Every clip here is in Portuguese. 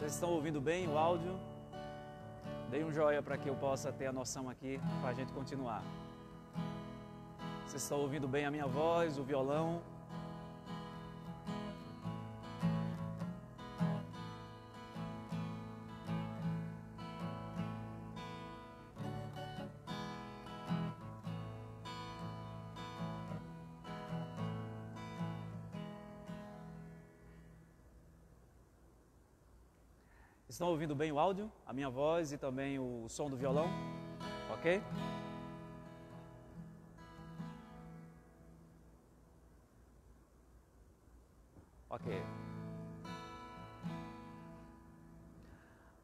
Vocês estão ouvindo bem o áudio? Dê um joinha para que eu possa ter a noção aqui, para a gente continuar. Vocês estão ouvindo bem a minha voz, o violão? Estão ouvindo bem o áudio, a minha voz e também o som do violão? Ok? Ok.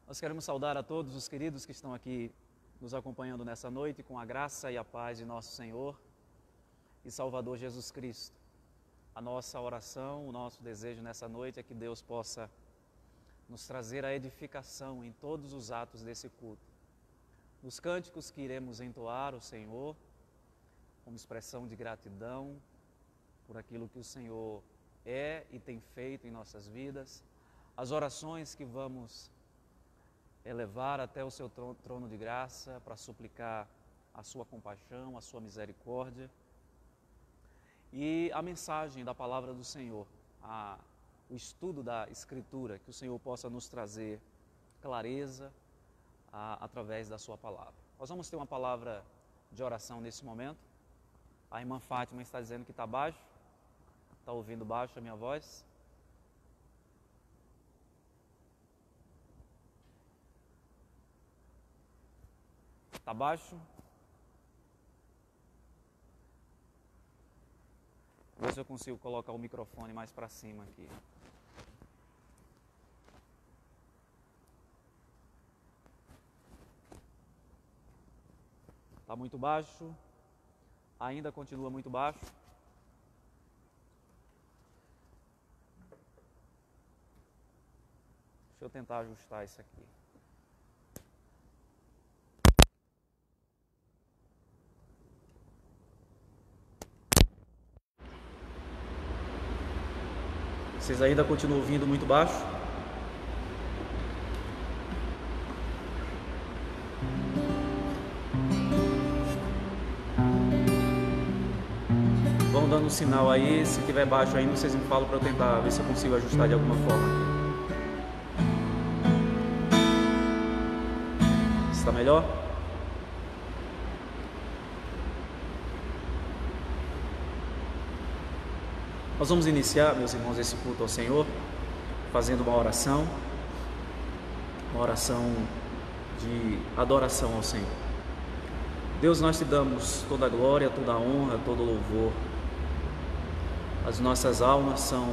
Nós queremos saudar a todos os queridos que estão aqui nos acompanhando nessa noite com a graça e a paz de nosso Senhor e Salvador Jesus Cristo. A nossa oração, o nosso desejo nessa noite é que Deus possa nos trazer a edificação em todos os atos desse culto. Nos cânticos que iremos entoar o Senhor, como expressão de gratidão por aquilo que o Senhor é e tem feito em nossas vidas, as orações que vamos elevar até o seu trono de graça para suplicar a sua compaixão, a sua misericórdia e a mensagem da palavra do Senhor, o estudo da Escritura, que o Senhor possa nos trazer clareza através da sua palavra. Nós vamos ter uma palavra de oração nesse momento. A irmã Fátima está dizendo que está baixo. Está ouvindo baixo a minha voz? Está baixo? Vou ver se eu consigo colocar o microfone mais para cima aqui. Está muito baixo, ainda continua muito baixo. Deixa eu tentar ajustar isso aqui. Vocês ainda continuam ouvindo muito baixo? Vão dando um sinal aí, se tiver baixo ainda, vocês me falam para eu tentar ver se eu consigo ajustar de alguma forma. Está melhor? Nós vamos iniciar, meus irmãos, esse culto ao Senhor, fazendo uma oração de adoração ao Senhor. Deus, nós te damos toda a glória, toda a honra, todo o louvor. As nossas almas são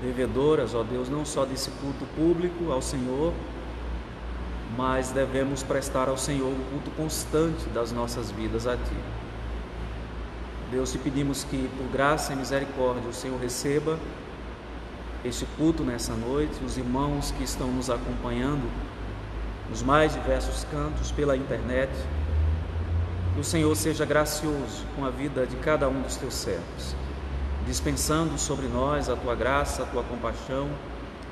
devedoras, ó Deus, não só desse culto público ao Senhor, mas devemos prestar ao Senhor um culto constante das nossas vidas a Ti. Deus, te pedimos que, por graça e misericórdia, o Senhor receba este culto nessa noite, os irmãos que estão nos acompanhando nos mais diversos cantos pela internet. Que o Senhor seja gracioso com a vida de cada um dos Teus servos, dispensando sobre nós a Tua graça, a Tua compaixão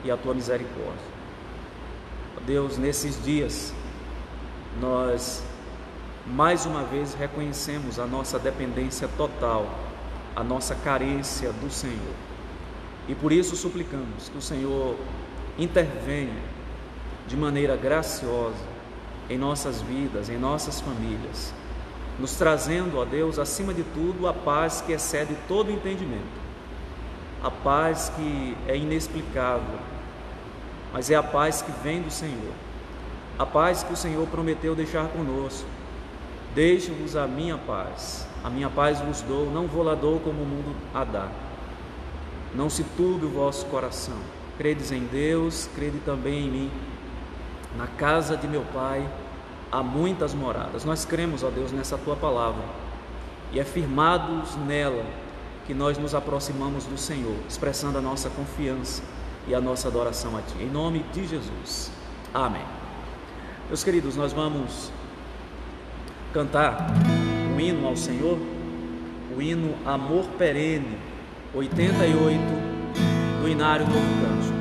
e a Tua misericórdia. Deus, nesses dias, nós mais uma vez reconhecemos a nossa dependência total, a nossa carência do Senhor. E por isso suplicamos que o Senhor intervenha de maneira graciosa em nossas vidas, em nossas famílias, nos trazendo, ó Deus, acima de tudo, a paz que excede todo entendimento, a paz que é inexplicável, mas é a paz que vem do Senhor, a paz que o Senhor prometeu deixar conosco. Deixe-vos a minha paz vos dou, não vou lá dou como o mundo a dá. Não se turbe o vosso coração, credes em Deus, crede também em mim. Na casa de meu Pai há muitas moradas. Nós cremos, ó Deus, nessa Tua palavra, e é firmados nela que nós nos aproximamos do Senhor, expressando a nossa confiança e a nossa adoração a Ti, em nome de Jesus, amém. Meus queridos, nós vamos cantar um hino ao Senhor, o hino Amor Perene, 88, do Inário Novo Cântico.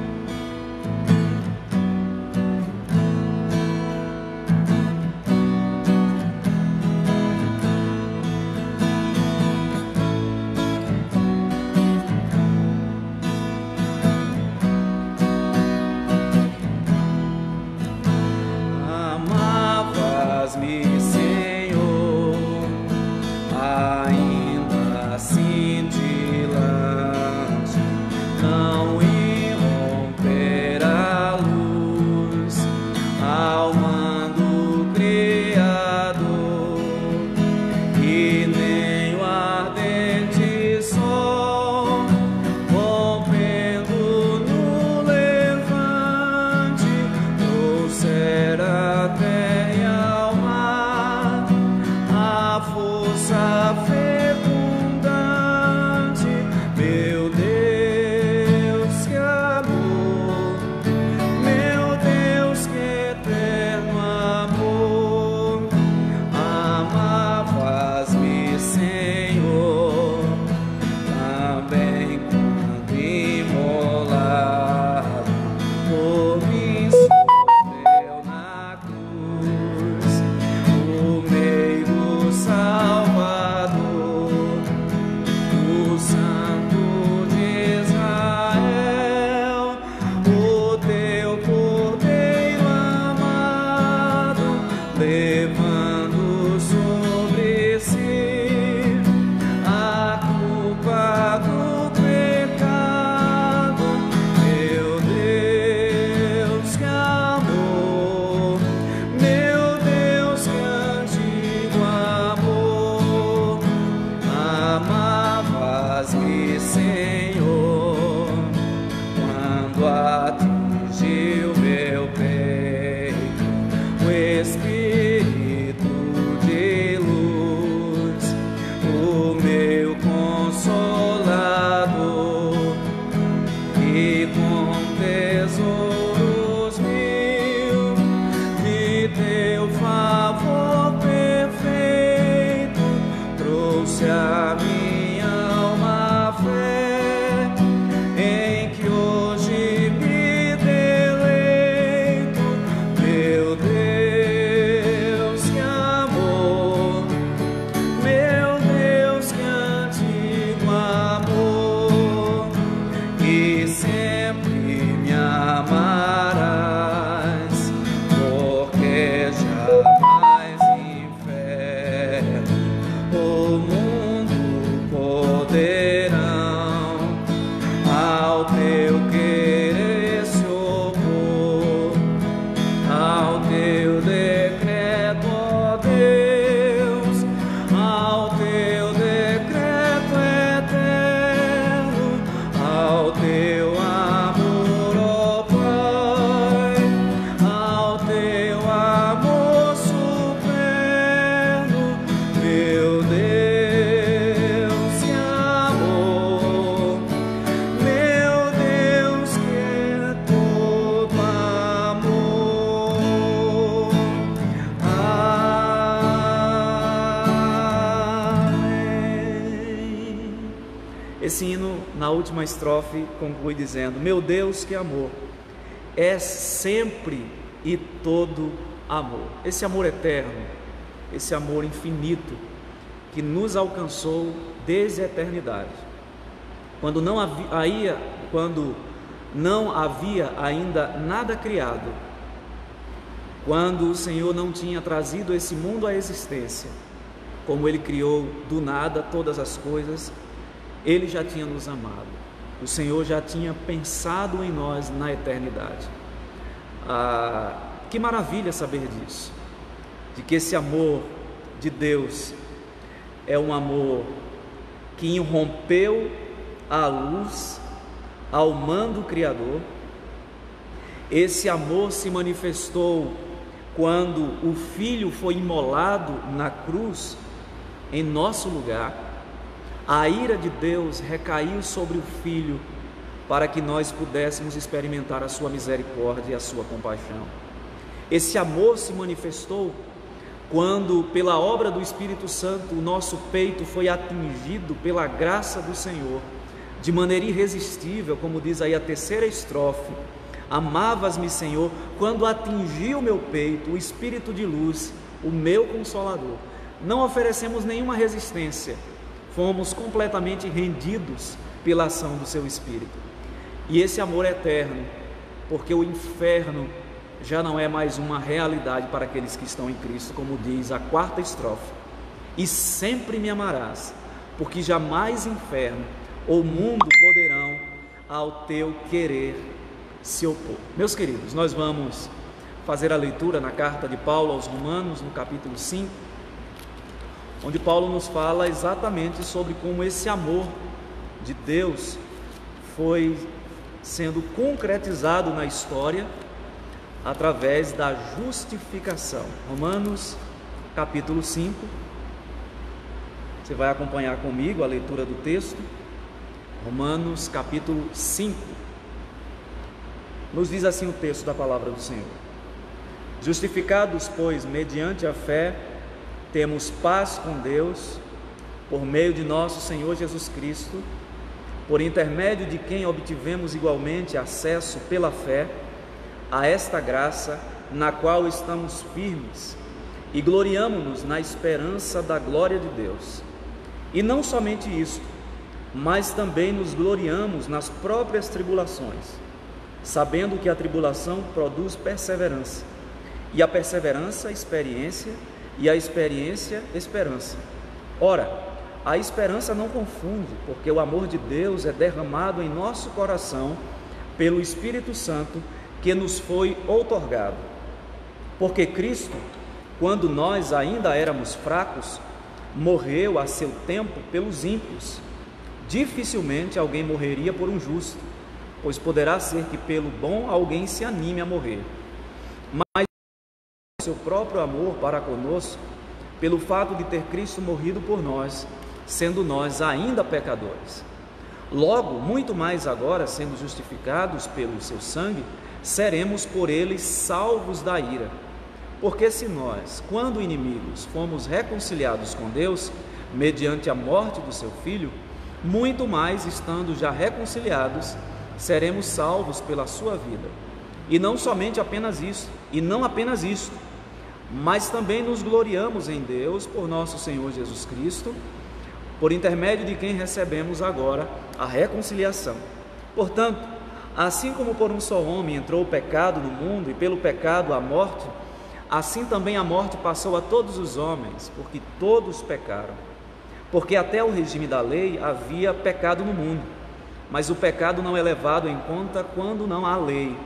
faz-me, Senhor, ainda assim cintilante, não irromper a luz ao mando Criador, e nem o ardente sol rompendo no levante trouxer a terra e ao mar a força fecundante. Meu Deus, que amor, meu Deus, que eterno amor, amavas-me, Senhor, também quando imolado por mim sofreu na cruz, o meio Salvador, o Santo de Israel, o teu Cordeiro amado, levando sobre si a culpa do pecado. Meu Deus, que amor, meu Deus, que antigo amor, amavas-me, Senhor, quando atingiu meu peito o Espírito de luz, o meu Consolador, e com tesouros mil de teu favor perfeito trouxe a minha alma fé, em que hoje me deleito. Meu Deus, que amor, meu Deus, que antigo amor, e sempre me amarás, porque jamais inferno o mundo poderão ao teu querer se opor, ao teu decreto, ó Deus, ao teu decreto eterno, ao teu amor, ó Pai, ao teu amor supremo. Meu Deus, que amor, meu Deus, que é todo amor. Amém. Esse hino, na última estrofe, conclui dizendo: meu Deus, que amor, é sempre e todo amor. Esse amor eterno, esse amor infinito que nos alcançou desde a eternidade, quando não havia ainda nada criado, quando o Senhor não tinha trazido esse mundo à existência, como Ele criou do nada todas as coisas, Ele já tinha nos amado, o Senhor já tinha pensado em nós na eternidade. Que maravilha saber disso, de que esse amor de Deus é um amor que irrompeu a luz ao mando Criador. Esse amor se manifestou quando o Filho foi imolado na cruz em nosso lugar. A ira de Deus recaiu sobre o Filho para que nós pudéssemos experimentar a sua misericórdia e a sua compaixão. Esse amor se manifestou quando, pela obra do Espírito Santo, o nosso peito foi atingido pela graça do Senhor, de maneira irresistível, como diz aí a terceira estrofe: amavas-me, Senhor, quando atingiu meu peito o Espírito de luz, o meu Consolador. Não oferecemos nenhuma resistência, fomos completamente rendidos pela ação do seu Espírito. E esse amor é eterno, porque o inferno já não é mais uma realidade para aqueles que estão em Cristo, como diz a quarta estrofe: e sempre me amarás, porque jamais inferno ou mundo poderão ao teu querer se opor. Meus queridos, nós vamos fazer a leitura na carta de Paulo aos Romanos, no capítulo 5, onde Paulo nos fala exatamente sobre como esse amor de Deus foi sendo concretizado na história através da justificação. Romanos capítulo 5, você vai acompanhar comigo a leitura do texto. Romanos capítulo 5, nos diz assim o texto da palavra do Senhor: justificados, pois, mediante a fé, temos paz com Deus, por meio de nosso Senhor Jesus Cristo, por intermédio de quem obtivemos igualmente acesso pela fé a esta graça na qual estamos firmes e gloriamo-nos na esperança da glória de Deus. E não somente isto, mas também nos gloriamos nas próprias tribulações, sabendo que a tribulação produz perseverança, e a perseverança, experiência, e a experiência, esperança. Ora, a esperança não confunde, porque o amor de Deus é derramado em nosso coração pelo Espírito Santo que nos foi outorgado. Porque Cristo, quando nós ainda éramos fracos, morreu a seu tempo pelos ímpios. Dificilmente alguém morreria por um justo, pois poderá ser que pelo bom alguém se anime a morrer. Mas seu próprio amor para conosco, pelo fato de ter Cristo morrido por nós, sendo nós ainda pecadores. Logo, muito mais agora, sendo justificados pelo seu sangue, seremos por ele salvos da ira. Porque se nós, quando inimigos, fomos reconciliados com Deus, mediante a morte do seu Filho, muito mais, estando já reconciliados, seremos salvos pela sua vida. E não somente apenas isso, e não apenas isto, mas também nos gloriamos em Deus por nosso Senhor Jesus Cristo, por intermédio de quem recebemos agora a reconciliação. Portanto, assim como por um só homem entrou o pecado no mundo, e pelo pecado a morte, assim também a morte passou a todos os homens, porque todos pecaram. Porque até o regime da lei havia pecado no mundo, mas o pecado não é levado em conta quando não há lei.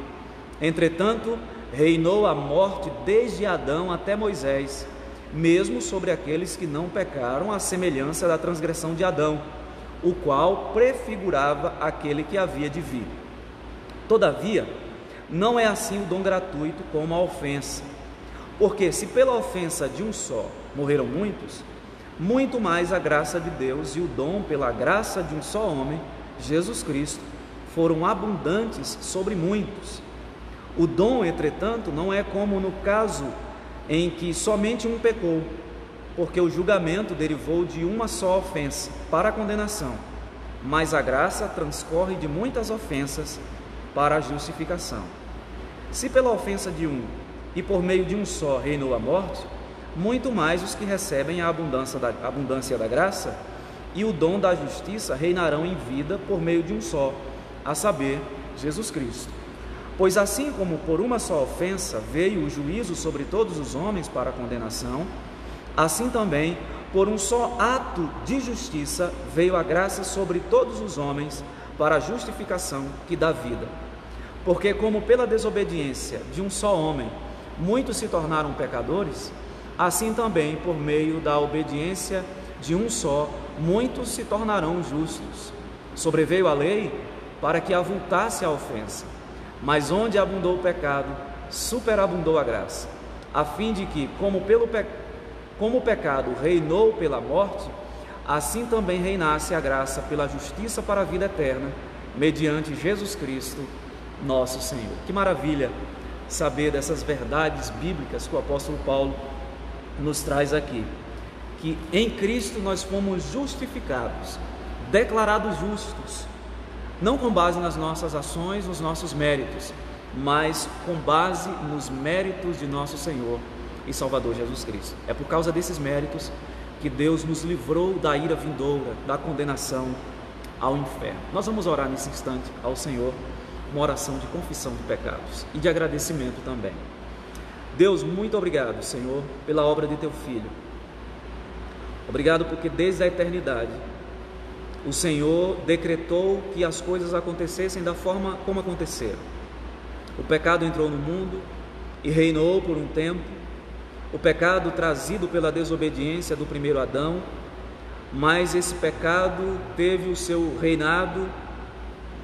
Entretanto, reinou a morte desde Adão até Moisés, mesmo sobre aqueles que não pecaram, à semelhança da transgressão de Adão, o qual prefigurava aquele que havia de vir. Todavia, não é assim o dom gratuito como a ofensa. Porque se pela ofensa de um só morreram muitos, muito mais a graça de Deus e o dom pela graça de um só homem, Jesus Cristo, foram abundantes sobre muitos. O dom, entretanto, não é como no caso em que somente um pecou, porque o julgamento derivou de uma só ofensa para a condenação, mas a graça transcorre de muitas ofensas para a justificação. Se pela ofensa de um e por meio de um só reinou a morte, muito mais os que recebem a abundância da graça e o dom da justiça reinarão em vida por meio de um só, a saber, Jesus Cristo. Pois assim como por uma só ofensa veio o juízo sobre todos os homens para a condenação, assim também por um só ato de justiça veio a graça sobre todos os homens para a justificação que dá vida. Porque como pela desobediência de um só homem muitos se tornaram pecadores, assim também por meio da obediência de um só muitos se tornarão justos. Sobreveio a lei para que avultasse a ofensa, mas onde abundou o pecado, superabundou a graça, a fim de que, como o pecado reinou pela morte, assim também reinasse a graça pela justiça para a vida eterna, mediante Jesus Cristo, nosso Senhor. Que maravilha saber dessas verdades bíblicas que o apóstolo Paulo nos traz aqui, que em Cristo nós fomos justificados, declarados justos, não com base nas nossas ações, nos nossos méritos, mas com base nos méritos de nosso Senhor e Salvador Jesus Cristo. É por causa desses méritos que Deus nos livrou da ira vindoura, da condenação ao inferno. Nós vamos orar nesse instante ao Senhor, uma oração de confissão de pecados e de agradecimento também. Deus, muito obrigado, Senhor, pela obra de Teu Filho. Obrigado porque desde a eternidade o Senhor decretou que as coisas acontecessem da forma como aconteceram. O pecado entrou no mundo e reinou por um tempo. O pecado trazido pela desobediência do primeiro Adão, mas esse pecado teve o seu reinado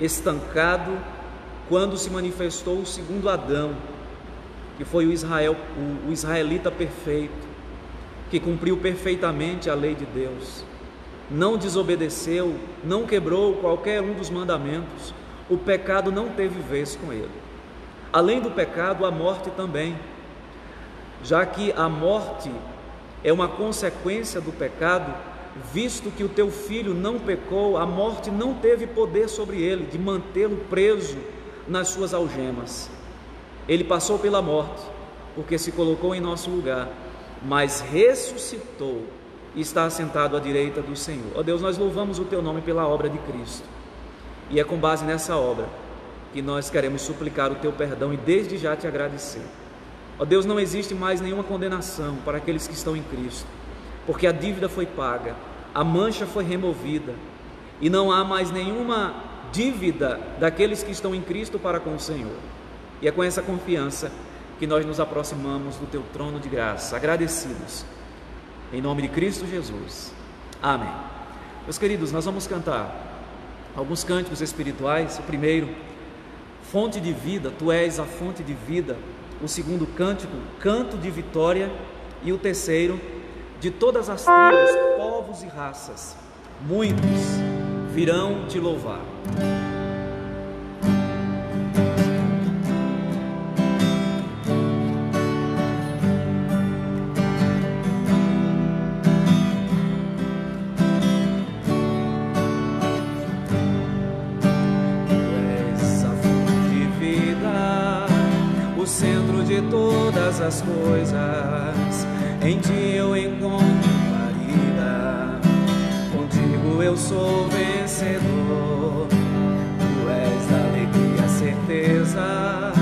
estancado quando se manifestou o segundo Adão, que foi o israelita perfeito, que cumpriu perfeitamente a lei de Deus, não desobedeceu, não quebrou qualquer um dos mandamentos. O pecado não teve vez com ele. Além do pecado, a morte também, já que a morte é uma consequência do pecado. Visto que o teu filho não pecou, a morte não teve poder sobre ele, de mantê-lo preso nas suas algemas. Ele passou pela morte, porque se colocou em nosso lugar, mas ressuscitou e está assentado à direita do Senhor. Ó Deus, nós louvamos o teu nome pela obra de Cristo, e é com base nessa obra que nós queremos suplicar o teu perdão e desde já te agradecer. Ó Deus, não existe mais nenhuma condenação para aqueles que estão em Cristo, porque a dívida foi paga, a mancha foi removida, e não há mais nenhuma dívida daqueles que estão em Cristo para com o Senhor. E é com essa confiança que nós nos aproximamos do teu trono de graça, agradecidos, em nome de Cristo Jesus. Amém. Meus queridos, nós vamos cantar alguns cânticos espirituais. O primeiro, fonte de vida, tu és a fonte de vida. O segundo cântico, canto de vitória. E o terceiro, de todas as tribos, povos e raças, muitos virão te louvar. Centro de todas as coisas, em ti eu encontro guarida, contigo eu sou vencedor. Tu és da alegria, certeza,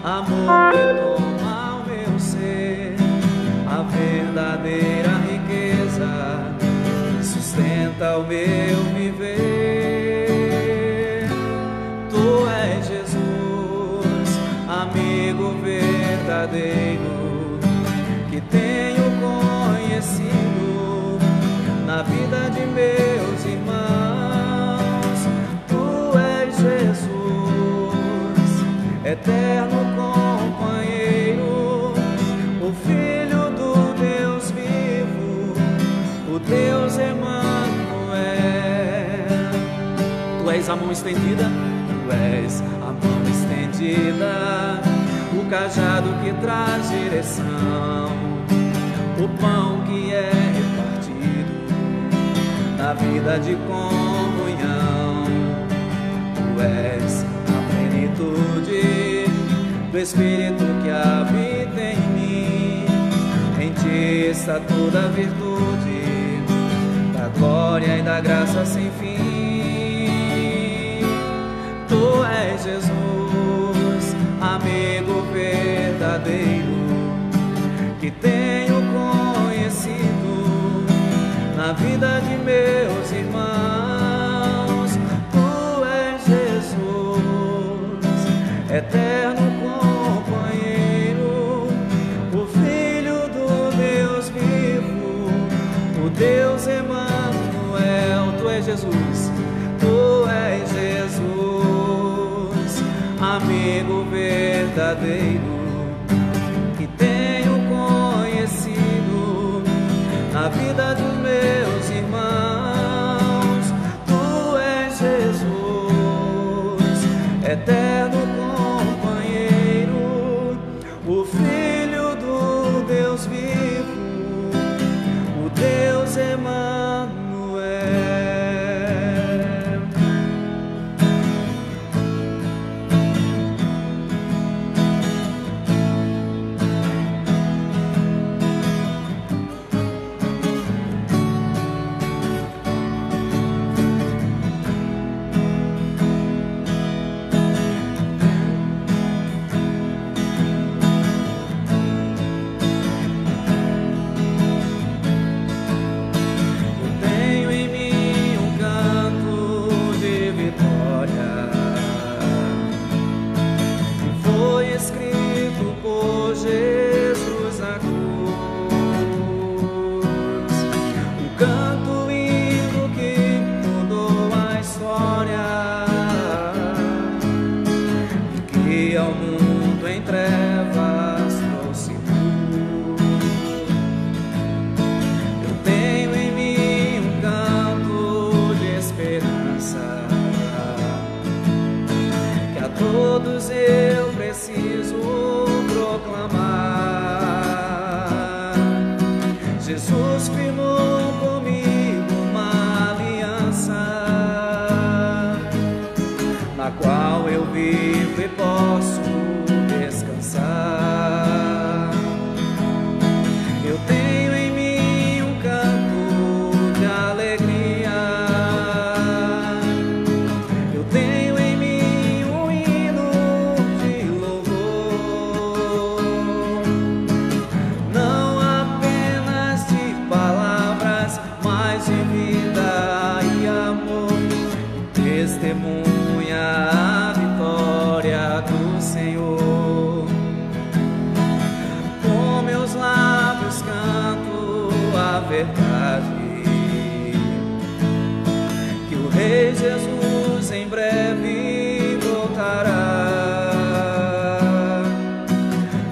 amor que toma o meu ser, a verdadeira riqueza que sustenta o meu viver. Tu és Jesus, amigo verdadeiro, que tenho conhecido na vida de meus irmãos. Tu és Jesus, eterno companheiro, o Filho do Deus vivo, o Deus Emanuel. Tu és a mão estendida, tu és a mão estendida, o cajado que traz direção, o pão que é repartido na vida de comunhão. Tu és a plenitude do Espírito que habita em mim, em ti está toda a virtude da glória e da graça sem fim. Tu és Jesus, amigo verdadeiro, que tenho conhecido na vida de meus irmãos. Tu és Jesus, eterno companheiro, o Filho do Deus vivo, o Deus Emanuel. Tu és Jesus, tu és Jesus, amigo verdadeiro, que tenho conhecido na vida dos meus irmãos. Tu és Jesus, eterno companheiro, o Filho do Deus vivo, o Deus Emanuel. verdade, que o Rei Jesus em breve voltará,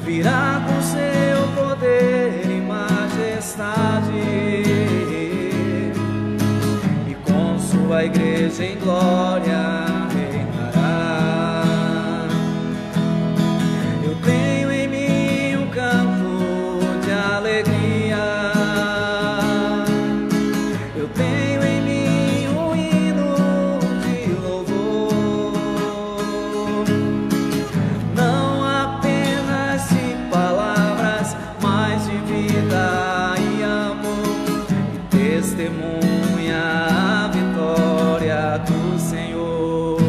virá com seu poder e majestade, e com sua igreja em glória reinará. Eu tenho em mim um canto de alegria, eu tenho em mim um hino de louvor, não apenas de palavras, mas de vida e amor, e testemunha a vitória do Senhor.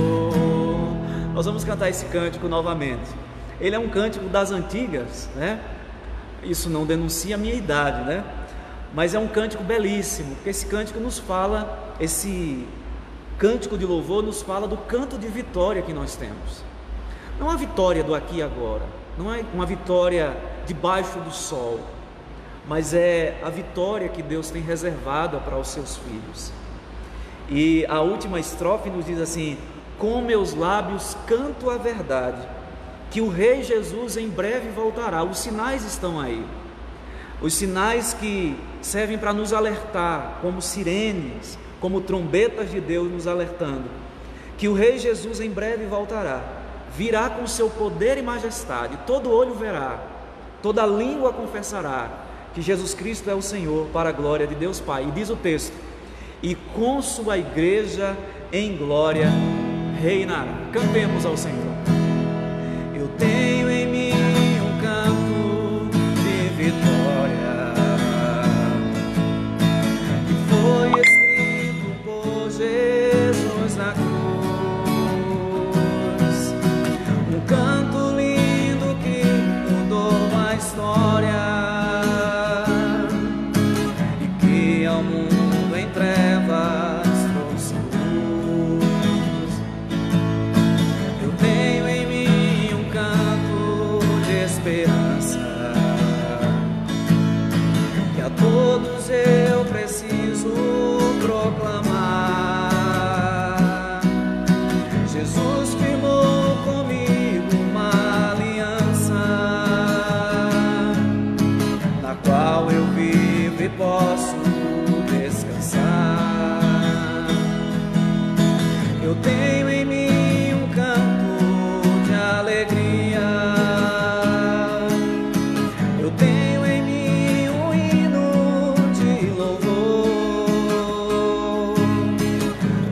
Nós vamos cantar esse cântico novamente. Ele é um cântico das antigas, né? Isso não denuncia a minha idade, né? Mas é um cântico belíssimo, porque esse cântico nos fala, esse cântico de louvor nos fala do canto de vitória que nós temos. Não a vitória do aqui e agora, não é uma vitória debaixo do sol, mas é a vitória que Deus tem reservada para os seus filhos. E a última estrofe nos diz assim: com meus lábios canto a verdade, que o Rei Jesus em breve voltará. Os sinais estão aí, os sinais que servem para nos alertar, como sirenes, como trombetas de Deus nos alertando, que o Rei Jesus em breve voltará, virá com seu poder e majestade, todo olho verá, toda língua confessará que Jesus Cristo é o Senhor, para a glória de Deus Pai. E diz o texto: e com sua igreja em glória reinará. Cantemos ao Senhor. Eu tenho em mim um canto de vitória, que foi escrito por Jesus na cruz, um canto lindo que mudou a história e que ao mundo em trevas trouxe luz. Eu tenho em mim um canto de esperança, que a todos eu preciso proclamar. Jesus firmou comigo uma aliança, na qual eu vivo e posso descansar. Eu tenho em mim um canto de alegria, eu tenho em mim um hino de louvor,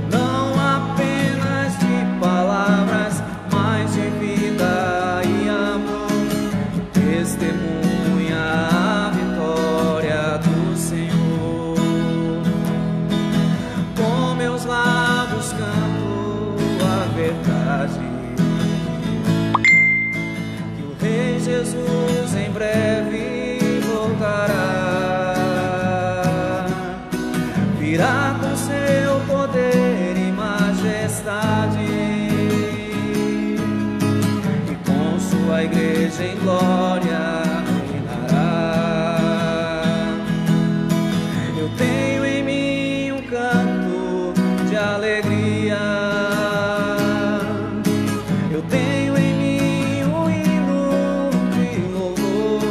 não apenas de palavras, mas de vida e amor, testemunha a vitória do Senhor. Com meus lábios canto a verdade, que o Rei Jesus em breve voltará, virá com seu poder e majestade, e com sua igreja em glória reinará. Eu tenho em mim um canto de alegria, eu tenho em mim um hino de louvor,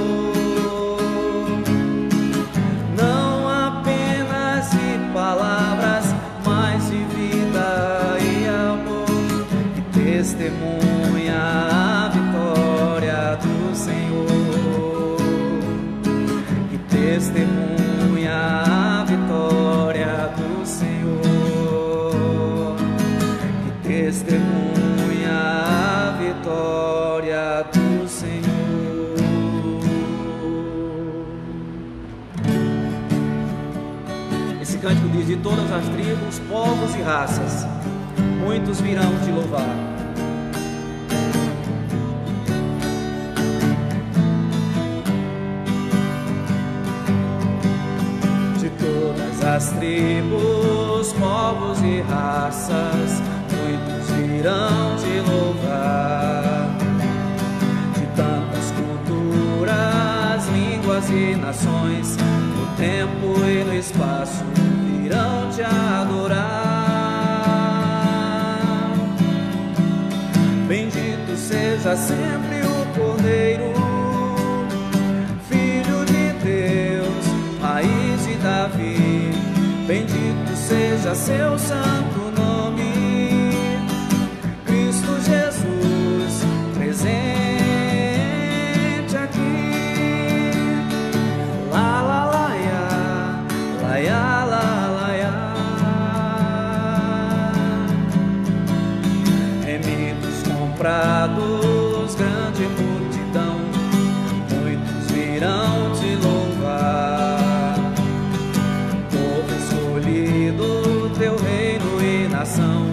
não apenas de palavras, mas de vida e amor, que testemunha a vitória do Senhor, que testemunha a vitória do Senhor, que testemunha a vitória do Senhor. Esse cântico diz: de todas as tribos, povos e raças, muitos virão te louvar. De todas as tribos, povos e raças, muitos virão te louvar. De tantas culturas, línguas e nações, o tempo e no espaço virão te adorar. Bendito seja sempre o Cordeiro, Filho de Deus, raiz de Davi. Bendito seja seu santo nome, Cristo Jesus, presente aqui. Lá, lá, lá, ya, lá, ya, lá, lá, ya. Remidos comprados, grande multidão, muitos virão te louvar. Povo escolhido, teu reino e nação,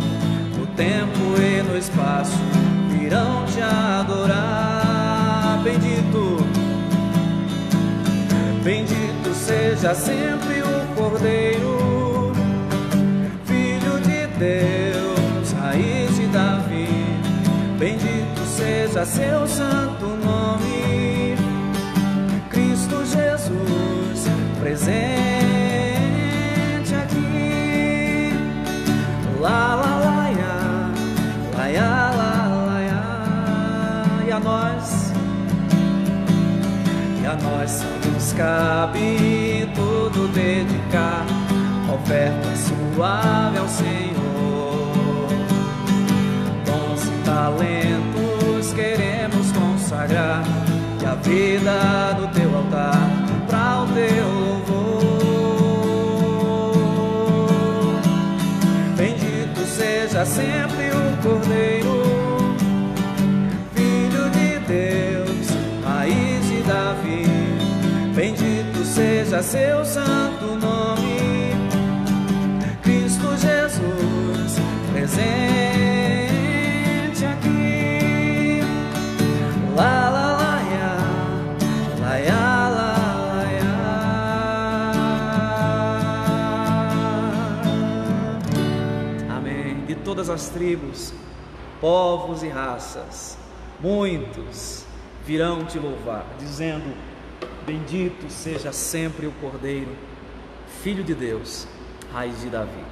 no tempo e no espaço virão te adorar. Bendito, bendito seja sempre o Cordeiro, Filho de Deus, raiz de Davi. Bendito seja seu santo nome, Cristo Jesus, presente aqui. Lá, lá, lá, ya, lá, ya, lá, lá, ya. E a nós nos cabe tudo dedicar, oferta suave ao Senhor. Dons e talentos queremos consagrar, e a vida do teu altar para o teu louvor. Bendito seja sempre o Cordeiro, Filho de Deus, raiz de Davi. Bendito seja seu santo nome, Cristo Jesus, presente aqui. Lá, lá, lá, ya, lá, ya, lá, lá, ya. Amém. De todas as tribos, povos e raças, muitos virão te louvar, dizendo: bendito seja sempre o Cordeiro, Filho de Deus, raiz de Davi.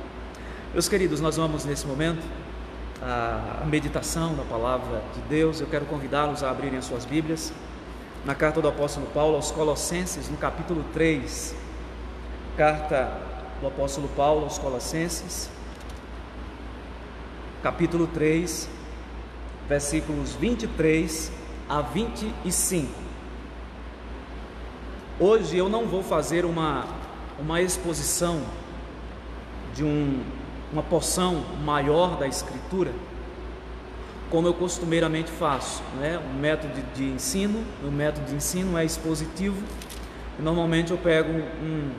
Meus queridos, nós vamos nesse momento a meditação da palavra de Deus. Eu quero convidá-los a abrirem as suas Bíblias na carta do apóstolo Paulo aos Colossenses, no capítulo 3. Carta do apóstolo Paulo aos Colossenses, capítulo 3, versículos 23 a 25. Hoje eu não vou fazer uma exposição de uma porção maior da Escritura, como eu costumeiramente faço, né? O método de ensino é expositivo, e normalmente eu pego um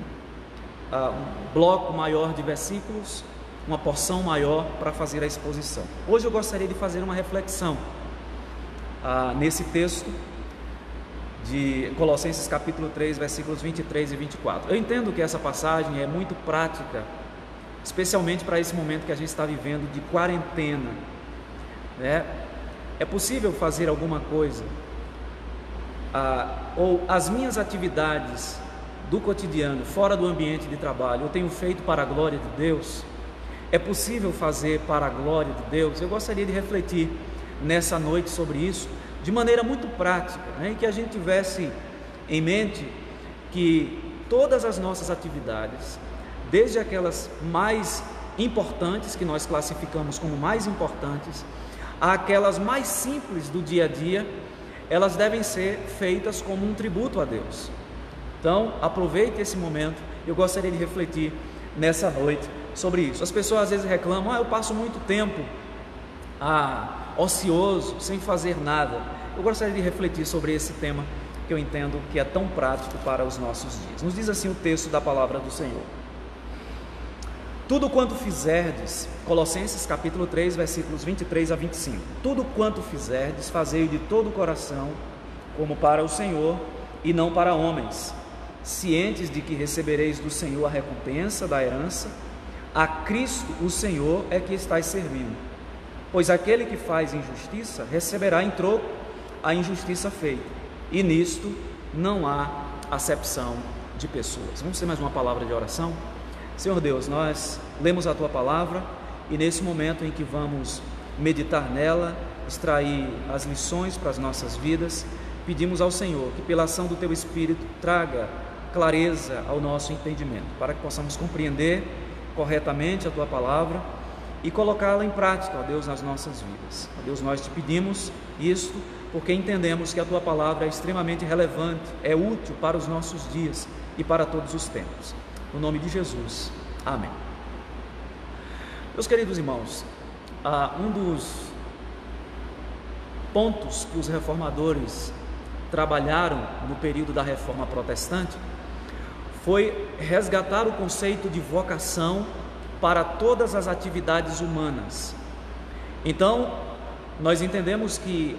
bloco maior de versículos, uma porção maior para fazer a exposição. Hoje eu gostaria de fazer uma reflexão nesse texto de Colossenses capítulo 3, versículos 23 e 24. Eu entendo que essa passagem é muito prática, especialmente para esse momento que a gente está vivendo de quarentena, né? É possível fazer alguma coisa, ou as minhas atividades do cotidiano, fora do ambiente de trabalho, eu tenho feito para a glória de Deus? É possível fazer para a glória de Deus? Eu gostaria de refletir nessa noite sobre isso, de maneira muito prática, né? E que a gente tivesse em mente que todas as nossas atividades, desde aquelas mais importantes, que nós classificamos como mais importantes, àquelas mais simples do dia a dia, elas devem ser feitas como um tributo a Deus. Então, aproveite esse momento. Eu gostaria de refletir nessa noite sobre isso. As pessoas às vezes reclamam: eu passo muito tempo ocioso, sem fazer nada. Eu gostaria de refletir sobre esse tema, que eu entendo que é tão prático para os nossos dias. Nos diz assim o texto da palavra do Senhor: tudo quanto fizerdes, Colossenses capítulo 3, versículos 23 a 25, tudo quanto fizerdes, fazei de todo o coração, como para o Senhor e não para homens, cientes de que recebereis do Senhor a recompensa da herança. A Cristo o Senhor é que estáis servindo. Pois aquele que faz injustiça receberá em troco a injustiça feita, e nisto não há acepção de pessoas. Vamos ter mais uma palavra de oração? Senhor Deus, nós lemos a Tua palavra e nesse momento em que vamos meditar nela, extrair as lições para as nossas vidas, pedimos ao Senhor que pela ação do Teu Espírito traga clareza ao nosso entendimento, para que possamos compreender corretamente a Tua palavra e colocá-la em prática, ó Deus, nas nossas vidas. Ó Deus, nós te pedimos isto porque entendemos que a Tua palavra é extremamente relevante, é útil para os nossos dias e para todos os tempos. No nome de Jesus, amém. Meus queridos irmãos, um dos pontos que os reformadores trabalharam no período da Reforma Protestante foi resgatar o conceito de vocação para todas as atividades humanas. Então, nós entendemos que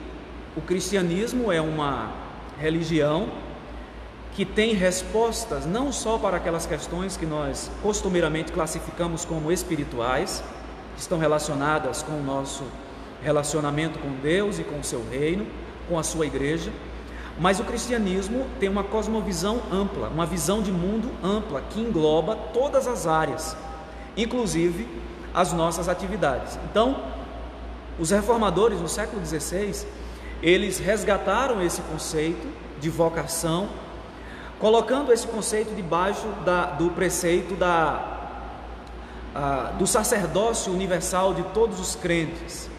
o cristianismo é uma religião que tem respostas não só para aquelas questões que nós costumeiramente classificamos como espirituais, que estão relacionadas com o nosso relacionamento com Deus e com o seu reino, com a sua igreja, mas o cristianismo tem uma cosmovisão ampla, uma visão de mundo ampla, que engloba todas as áreas, inclusive as nossas atividades. Então, os reformadores no século XVI, eles resgataram esse conceito de vocação, colocando esse conceito debaixo do preceito do sacerdócio universal de todos os crentes.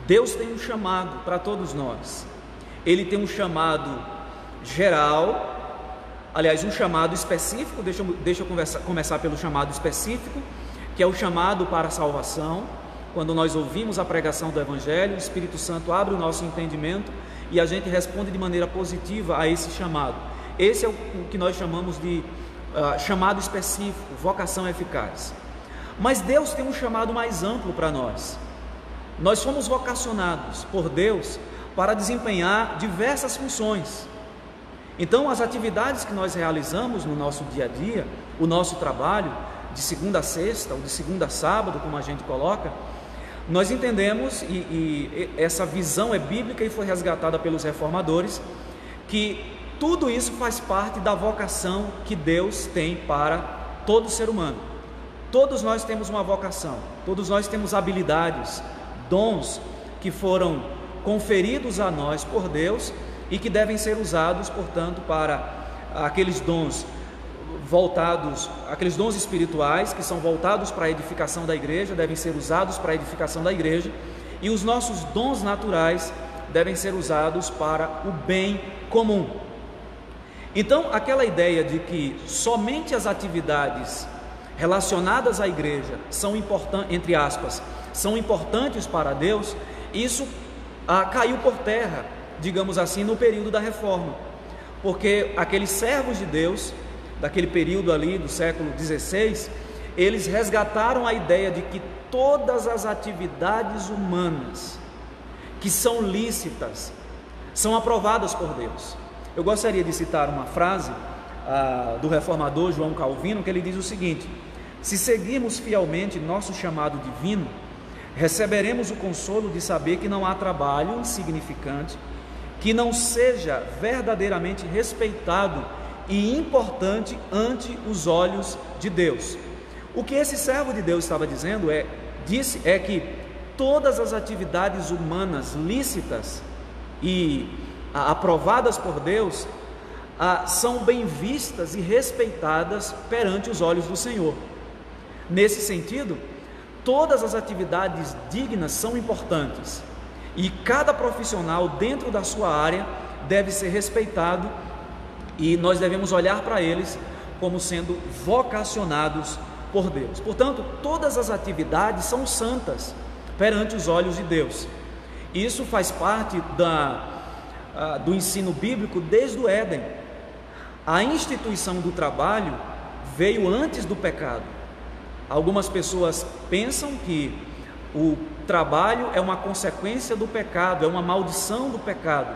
Deus tem um chamado para todos nós. Ele tem um chamado geral, aliás, um chamado específico. Deixa eu começar pelo chamado específico, que é o chamado para a salvação. Quando nós ouvimos a pregação do Evangelho, o Espírito Santo abre o nosso entendimento e a gente responde de maneira positiva a esse chamado. Esse é o que nós chamamos de chamado específico, vocação eficaz. Mas Deus tem um chamado mais amplo para nós. Nós fomos vocacionados por Deus para desempenhar diversas funções. Então, as atividades que nós realizamos no nosso dia a dia, o nosso trabalho, de segunda a sexta, ou de segunda a sábado, como a gente coloca, nós entendemos, e essa visão é bíblica e foi resgatada pelos reformadores, que tudo isso faz parte da vocação que Deus tem para todo ser humano. Todos nós temos uma vocação, todos nós temos habilidades, dons que foram conferidos a nós por Deus e que devem ser usados, portanto, para aqueles dons voltados, aqueles dons espirituais que são voltados para a edificação da igreja, devem ser usados para a edificação da igreja, e os nossos dons naturais devem ser usados para o bem comum. Então, aquela ideia de que somente as atividades relacionadas à igreja são importantes, entre aspas, são importantes para Deus, isso caiu por terra, digamos assim, no período da Reforma, porque aqueles servos de Deus, daquele período ali do século XVI, eles resgataram a ideia de que todas as atividades humanas que são lícitas, são aprovadas por Deus. Eu gostaria de citar uma frase do reformador João Calvino, que ele diz o seguinte: se seguirmos fielmente nosso chamado divino, receberemos o consolo de saber que não há trabalho insignificante que não seja verdadeiramente respeitado e importante ante os olhos de Deus. O que esse servo de Deus estava dizendo é que todas as atividades humanas lícitas e aprovadas por Deus são bem vistas e respeitadas perante os olhos do Senhor. Nesse sentido, todas as atividades dignas são importantes e cada profissional dentro da sua área deve ser respeitado, e nós devemos olhar para eles como sendo vocacionados por Deus. Portanto, todas as atividades são santas perante os olhos de Deus. Isso faz parte do ensino bíblico desde o Éden. A instituição do trabalho veio antes do pecado. Algumas pessoas pensam que o trabalho é uma consequência do pecado, é uma maldição do pecado,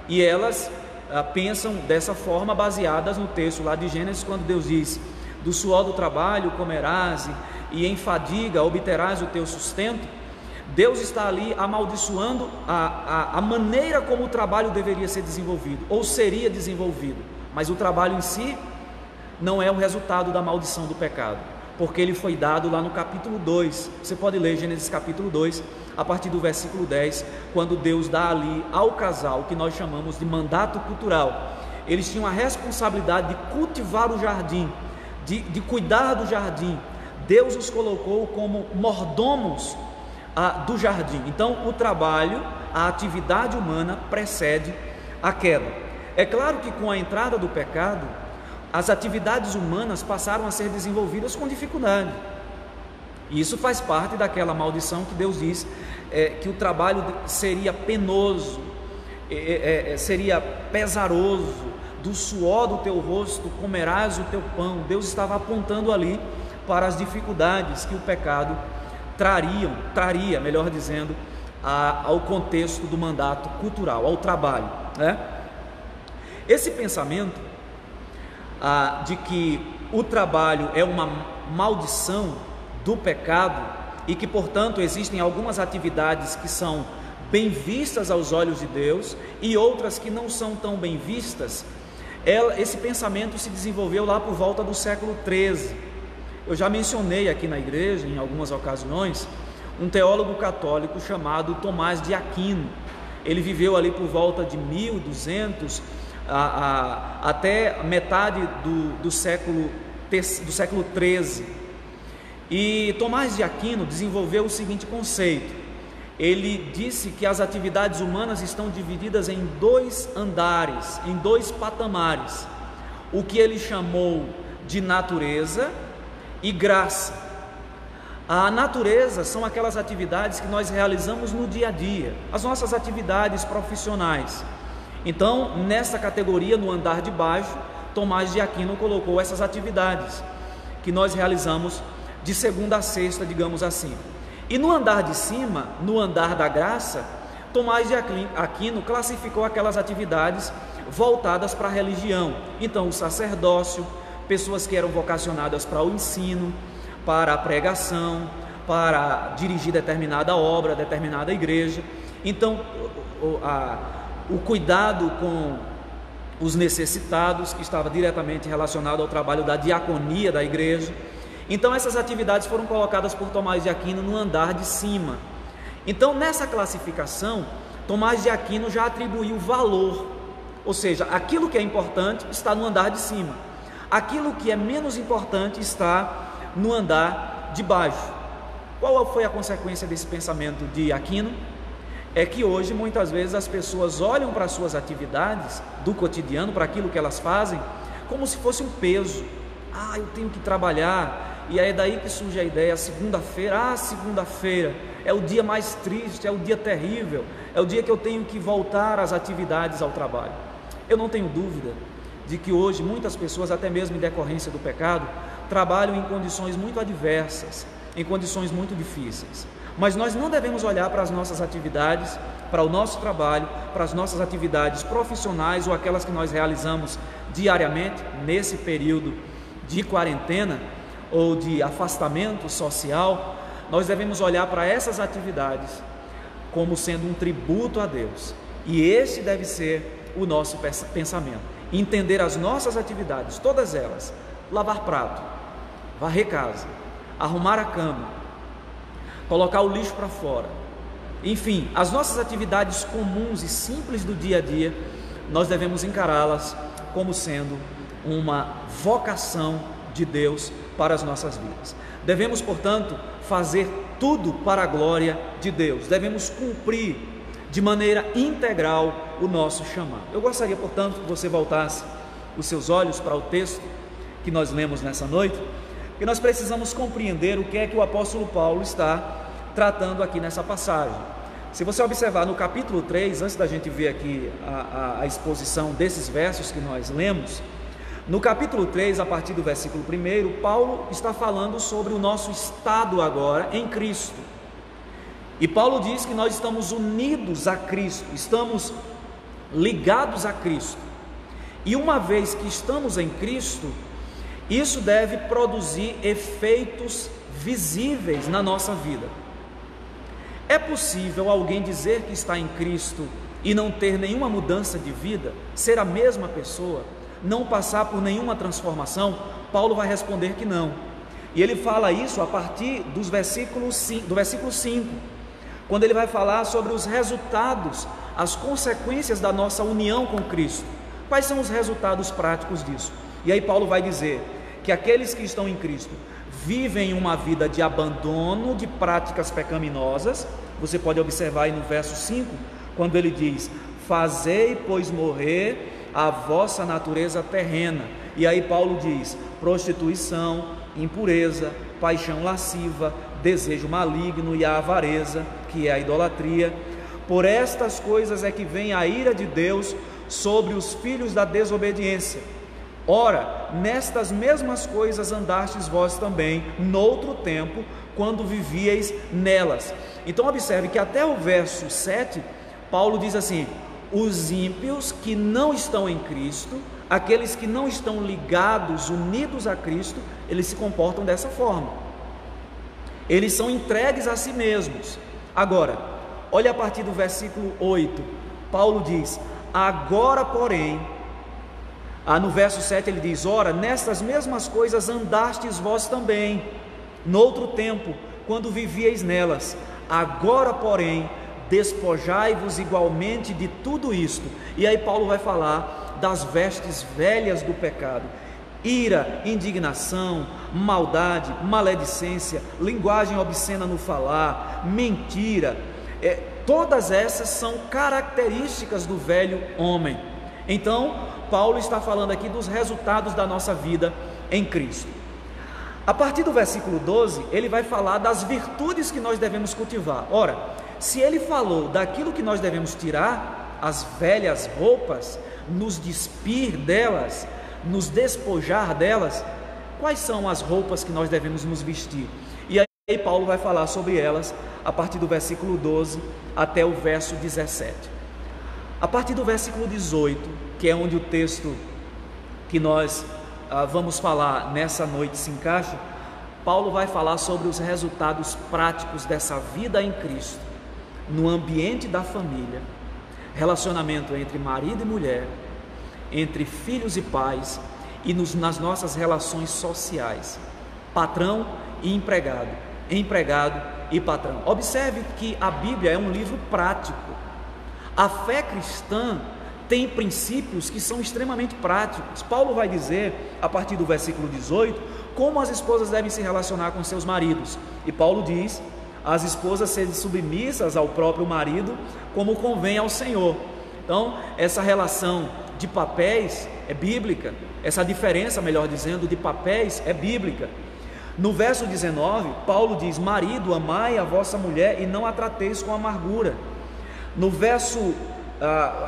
e elas pensam dessa forma, baseadas no texto lá de Gênesis, quando Deus diz: do suor do trabalho comerás e em fadiga obterás o teu sustento. Deus está ali amaldiçoando a maneira como o trabalho deveria ser desenvolvido, ou seria desenvolvido, mas o trabalho em si não é o resultado da maldição do pecado, porque ele foi dado lá no capítulo 2, você pode ler Gênesis capítulo 2, a partir do versículo 10, quando Deus dá ali ao casal o que nós chamamos de mandato cultural. Eles tinham a responsabilidade de cultivar o jardim, de cuidar do jardim. Deus os colocou como mordomos do jardim. Então o trabalho, a atividade humana precede a queda. É claro que com a entrada do pecado, as atividades humanas passaram a ser desenvolvidas com dificuldade. E isso faz parte daquela maldição que Deus diz que o trabalho seria penoso, seria pesaroso. Do suor do teu rosto comerás o teu pão. Deus estava apontando ali para as dificuldades que o pecado traria, melhor dizendo, ao contexto do mandato cultural, ao trabalho, né? Esse pensamento de que o trabalho é uma maldição do pecado e que, portanto, existem algumas atividades que são bem vistas aos olhos de Deus e outras que não são tão bem vistas, esse pensamento se desenvolveu lá por volta do século XIII. Eu já mencionei aqui na igreja, em algumas ocasiões, um teólogo católico chamado Tomás de Aquino. Ele viveu ali por volta de 1200 até metade do século XIII. E Tomás de Aquino desenvolveu o seguinte conceito. Ele disse que as atividades humanas estão divididas em 2 andares, em 2 patamares, o que ele chamou de natureza e graça. A natureza são aquelas atividades que nós realizamos no dia a dia, as nossas atividades profissionais. Então, nessa categoria, no andar de baixo, Tomás de Aquino colocou essas atividades que nós realizamos de segunda a sexta, digamos assim. E no andar de cima, no andar da graça, Tomás de Aquino classificou aquelas atividades voltadas para a religião. Então, o sacerdócio, pessoas que eram vocacionadas para o ensino, para a pregação, para dirigir determinada obra, determinada igreja. Então, o cuidado com os necessitados, que estava diretamente relacionado ao trabalho da diaconia da igreja. Então essas atividades foram colocadas por Tomás de Aquino no andar de cima. Então nessa classificação, Tomás de Aquino já atribuiu valor, ou seja, aquilo que é importante está no andar de cima, aquilo que é menos importante está no andar de baixo. Qual foi a consequência desse pensamento de Aquino? É que hoje muitas vezes as pessoas olham para as suas atividades do cotidiano, para aquilo que elas fazem, como se fosse um peso. Eu tenho que trabalhar. E é daí que surge a ideia, segunda-feira, segunda-feira é o dia mais triste, é o dia terrível, é o dia que eu tenho que voltar às atividades, ao trabalho. Eu não tenho dúvida de que hoje muitas pessoas, até mesmo em decorrência do pecado, trabalham em condições muito adversas, em condições muito difíceis. Mas nós não devemos olhar para as nossas atividades, para o nosso trabalho, para as nossas atividades profissionais ou aquelas que nós realizamos diariamente nesse período de quarentena ou de afastamento social. Nós devemos olhar para essas atividades como sendo um tributo a Deus, e esse deve ser o nosso pensamento, entender as nossas atividades, todas elas: lavar prato, varrer casa, arrumar a cama, colocar o lixo para fora, enfim, as nossas atividades comuns e simples do dia a dia, nós devemos encará-las como sendo uma vocação de Deus para as nossas vidas. Devemos, portanto, fazer tudo para a glória de Deus. Devemos cumprir de maneira integral o nosso chamado. Eu gostaria, portanto, que você voltasse os seus olhos para o texto que nós lemos nessa noite, porque nós precisamos compreender o que é que o apóstolo Paulo está tratando aqui nessa passagem. Se você observar no capítulo 3, antes da gente ver aqui a exposição desses versos que nós lemos, no capítulo 3, a partir do versículo 1, Paulo está falando sobre o nosso estado agora em Cristo. E Paulo diz que nós estamos unidos a Cristo, estamos ligados a Cristo. E uma vez que estamos em Cristo, isso deve produzir efeitos visíveis na nossa vida. É possível alguém dizer que está em Cristo e não ter nenhuma mudança de vida, ser a mesma pessoa? não passar por nenhuma transformação? Paulo vai responder que não. E ele fala isso a partir do versículo 5, quando ele vai falar sobre os resultados, as consequências da nossa união com Cristo. Quais são os resultados práticos disso? E aí Paulo vai dizer que aqueles que estão em Cristo vivem uma vida de abandono de práticas pecaminosas. Você pode observar aí no verso 5, quando ele diz: fazei, pois, morrer a vossa natureza terrena. E aí Paulo diz: prostituição, impureza, paixão lasciva, desejo maligno e a avareza, que é a idolatria. Por estas coisas é que vem a ira de Deus sobre os filhos da desobediência. Ora, nestas mesmas coisas andastes vós também, noutro tempo, quando vivieis nelas. Então observe que até o verso 7, Paulo diz assim: os ímpios que não estão em Cristo, aqueles que não estão ligados, unidos a Cristo, eles se comportam dessa forma. Eles são entregues a si mesmos. Agora, olha a partir do versículo 8, Paulo diz: agora porém, no verso 7 ele diz: ora, nestas mesmas coisas andastes vós também, noutro tempo, quando vivieis nelas. Agora porém, despojai-vos igualmente de tudo isto. E aí Paulo vai falar das vestes velhas do pecado: ira, indignação, maldade, maledicência, linguagem obscena no falar, mentira. Todas essas são características do velho homem. Então Paulo está falando aqui dos resultados da nossa vida em Cristo. A partir do versículo 12, ele vai falar das virtudes que nós devemos cultivar. Ora, se ele falou daquilo que nós devemos tirar, as velhas roupas, nos despir delas, nos despojar delas, quais são as roupas que nós devemos nos vestir? E aí Paulo vai falar sobre elas a partir do versículo 12 até o verso 17. A partir do versículo 18, que é onde o texto que nós vamos falar nessa noite se encaixa, Paulo vai falar sobre os resultados práticos dessa vida em Cristo, no ambiente da família, relacionamento entre marido e mulher, entre filhos e pais, e nas nossas relações sociais, patrão e empregado, empregado e patrão. Observe que a Bíblia é um livro prático. A fé cristã tem princípios que são extremamente práticos. Paulo vai dizer, a partir do versículo 18, como as esposas devem se relacionar com seus maridos. E Paulo diz: as esposas sejam submissas ao próprio marido, como convém ao Senhor. Então, essa relação de papéis é bíblica. Essa diferença, melhor dizendo, de papéis é bíblica. No verso 19, Paulo diz: marido, amai a vossa mulher e não a trateis com amargura. No verso,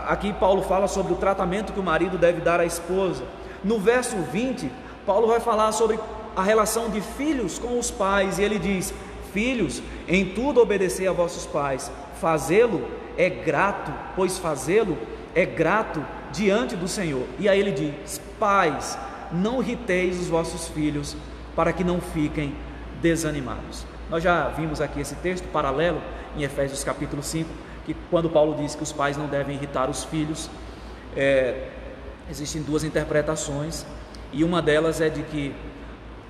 aqui Paulo fala sobre o tratamento que o marido deve dar à esposa. No verso 20, Paulo vai falar sobre a relação de filhos com os pais, e ele diz: filhos, em tudo obedecei a vossos pais, fazê-lo é grato, pois fazê-lo é grato diante do Senhor. E aí ele diz: pais, não irriteis os vossos filhos, para que não fiquem desanimados. Nós já vimos aqui esse texto paralelo em Efésios capítulo 5, que quando Paulo diz que os pais não devem irritar os filhos, existem duas interpretações, e uma delas é de que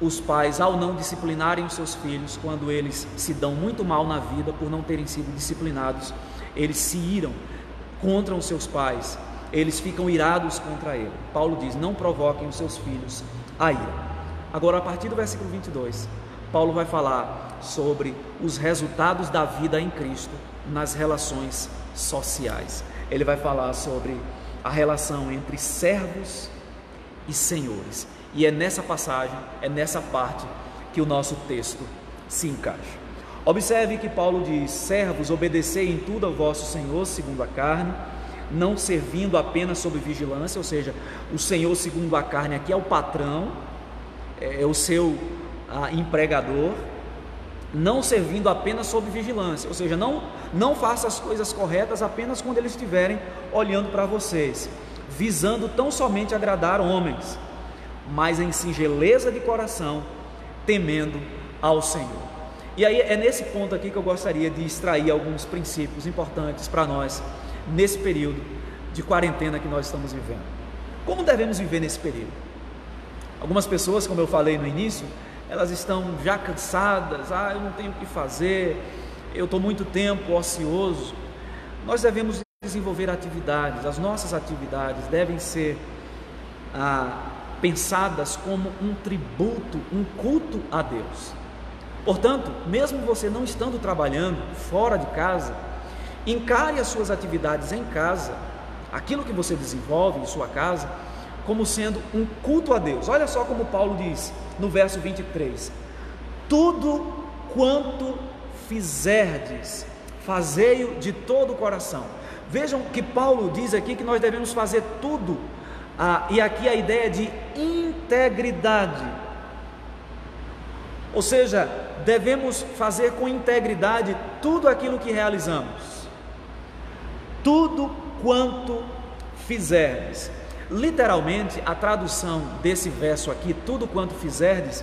os pais, ao não disciplinarem os seus filhos, quando eles se dão muito mal na vida por não terem sido disciplinados, eles se iram contra os seus pais, eles ficam irados contra ele. Paulo diz: não provoquem os seus filhos a ira. Agora, a partir do versículo 22, Paulo vai falar sobre os resultados da vida em Cristo nas relações sociais. Ele vai falar sobre a relação entre servos e senhores. E é nessa passagem, é nessa parte que o nosso texto se encaixa. Observe que Paulo diz: servos, obedecei em tudo ao vosso Senhor segundo a carne, não servindo apenas sob vigilância. Ou seja, o Senhor segundo a carne aqui é o patrão, é o seu empregador, não servindo apenas sob vigilância. Ou seja, não faça as coisas corretas apenas quando eles estiverem olhando para vocês, visando tão somente agradar homens, mas em singeleza de coração, temendo ao Senhor. E aí é nesse ponto aqui que eu gostaria de extrair alguns princípios importantes para nós nesse período de quarentena que nós estamos vivendo. Como devemos viver nesse período? Algumas pessoas, como eu falei no início, elas estão já cansadas, eu não tenho o que fazer, eu estou muito tempo ocioso. Nós devemos desenvolver atividades, as nossas atividades devem ser pensadas como um tributo, um culto a Deus. Portanto, mesmo você não estando trabalhando fora de casa, encare as suas atividades em casa, aquilo que você desenvolve em sua casa, como sendo um culto a Deus. Olha só como Paulo diz no verso 23: tudo quanto fizerdes, fazei-o de todo o coração. Vejam que Paulo diz aqui que nós devemos fazer tudo, e aqui a ideia de integridade, ou seja, devemos fazer com integridade tudo aquilo que realizamos. Tudo quanto fizerdes. Literalmente, a tradução desse verso aqui, tudo quanto fizerdes,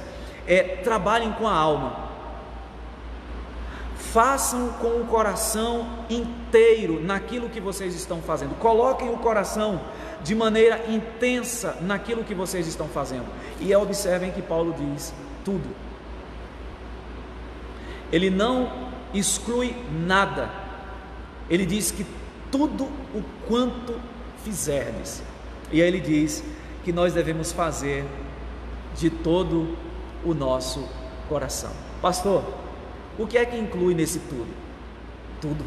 trabalhem com a alma. Façam com o coração inteiro naquilo que vocês estão fazendo. Coloquem o coração de maneira intensa naquilo que vocês estão fazendo. E observem que Paulo diz tudo. Ele não exclui nada. Ele diz que tudo o quanto fizerdes. E aí ele diz que nós devemos fazer de todo o nosso coração. Pastor, o que é que inclui nesse tudo? Tudo.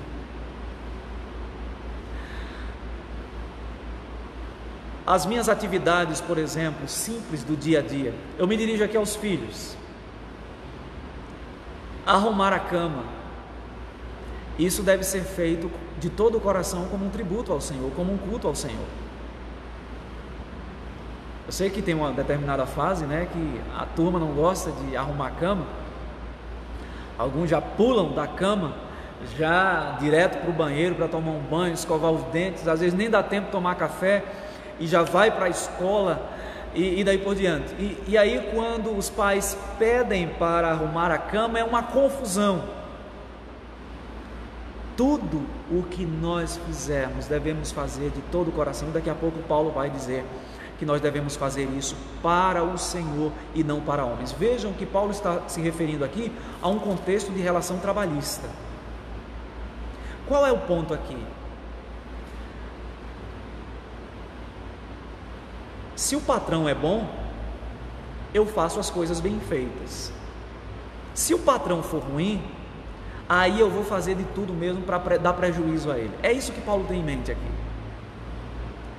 As minhas atividades, por exemplo, simples do dia a dia, eu me dirijo aqui aos filhos. Arrumar a cama, isso deve ser feito de todo o coração como um tributo ao Senhor, como um culto ao Senhor. Eu sei que tem uma determinada fase, que a turma não gosta de arrumar a cama. Alguns já pulam da cama, já direto para o banheiro para tomar um banho, escovar os dentes, às vezes nem dá tempo de tomar café e já vai para a escola e daí por diante. E aí quando os pais pedem para arrumar a cama, é uma confusão. Tudo o que nós fizermos, devemos fazer de todo o coração. Daqui a pouco Paulo vai dizer que nós devemos fazer isso para o Senhor e não para homens. Vejam que Paulo está se referindo aqui a um contexto de relação trabalhista. Qual é o ponto aqui? Se o patrão é bom, eu faço as coisas bem feitas. Se o patrão for ruim, aí eu vou fazer de tudo mesmo para dar prejuízo a ele. É isso que Paulo tem em mente aqui.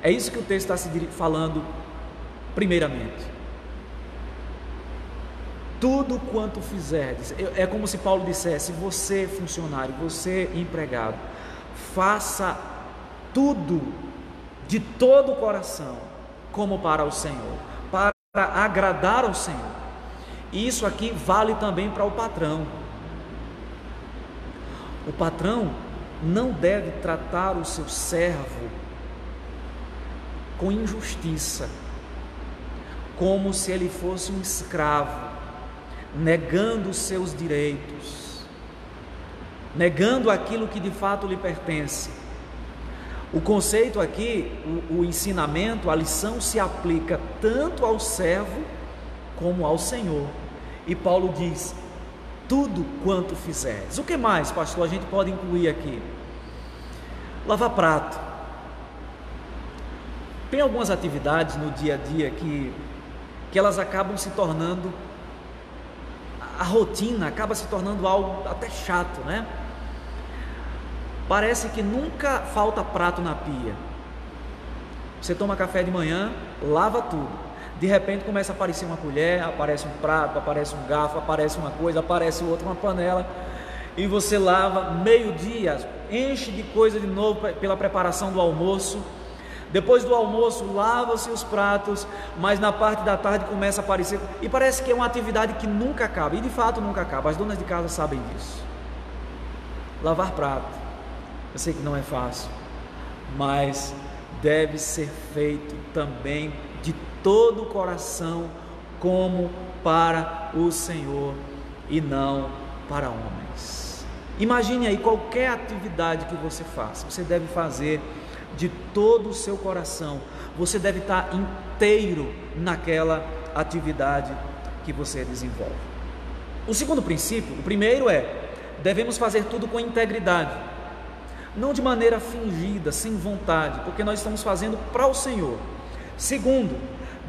É isso que o texto está se falando primeiramente. Tudo quanto fizerdes, é como se Paulo dissesse: você funcionário, você empregado, faça tudo de todo o coração, como para o Senhor, para agradar ao Senhor. E isso aqui vale também para o patrão. O patrão não deve tratar o seu servo com injustiça, como se ele fosse um escravo, negando os seus direitos, negando aquilo que de fato lhe pertence. O conceito aqui, o ensinamento, a lição se aplica tanto ao servo como ao Senhor. E Paulo diz: tudo quanto fizeres. O que mais, pastor, a gente pode incluir aqui? Lavar prato. Tem algumas atividades no dia a dia que elas acabam se tornando, a rotina acaba se tornando algo até chato, Parece que nunca falta prato na pia. Você toma café de manhã, lava tudo. De repente começa a aparecer uma colher, aparece um prato, aparece um garfo, aparece uma coisa, aparece outra, uma panela. E você lava, meio-dia, enche de coisa de novo pela preparação do almoço. Depois do almoço, lava-se os pratos, mas na parte da tarde começa a aparecer. E parece que é uma atividade que nunca acaba. E de fato nunca acaba. As donas de casa sabem disso. Lavar prato. Eu sei que não é fácil, mas deve ser feito também de todo o coração, como para o Senhor e não para homens. Imagine aí qualquer atividade que você faça, você deve fazer de todo o seu coração. Você deve estar inteiro naquela atividade que você desenvolve. O segundo princípio, o primeiro devemos fazer tudo com integridade, não de maneira fingida, sem vontade, porque nós estamos fazendo para o Senhor. Segundo,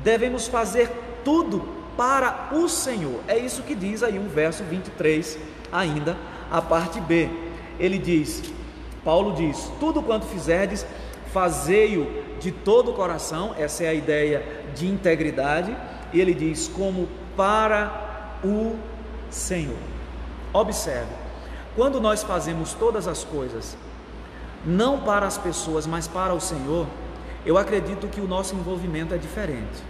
devemos fazer tudo para o Senhor. É isso que diz aí o verso 23, ainda a parte B. Ele diz, Paulo diz: tudo quanto fizerdes, fazei-o de todo o coração. Essa é a ideia de integridade. E ele diz: como para o Senhor. Observe, quando nós fazemos todas as coisas não para as pessoas, mas para o Senhor, eu acredito que o nosso envolvimento é diferente,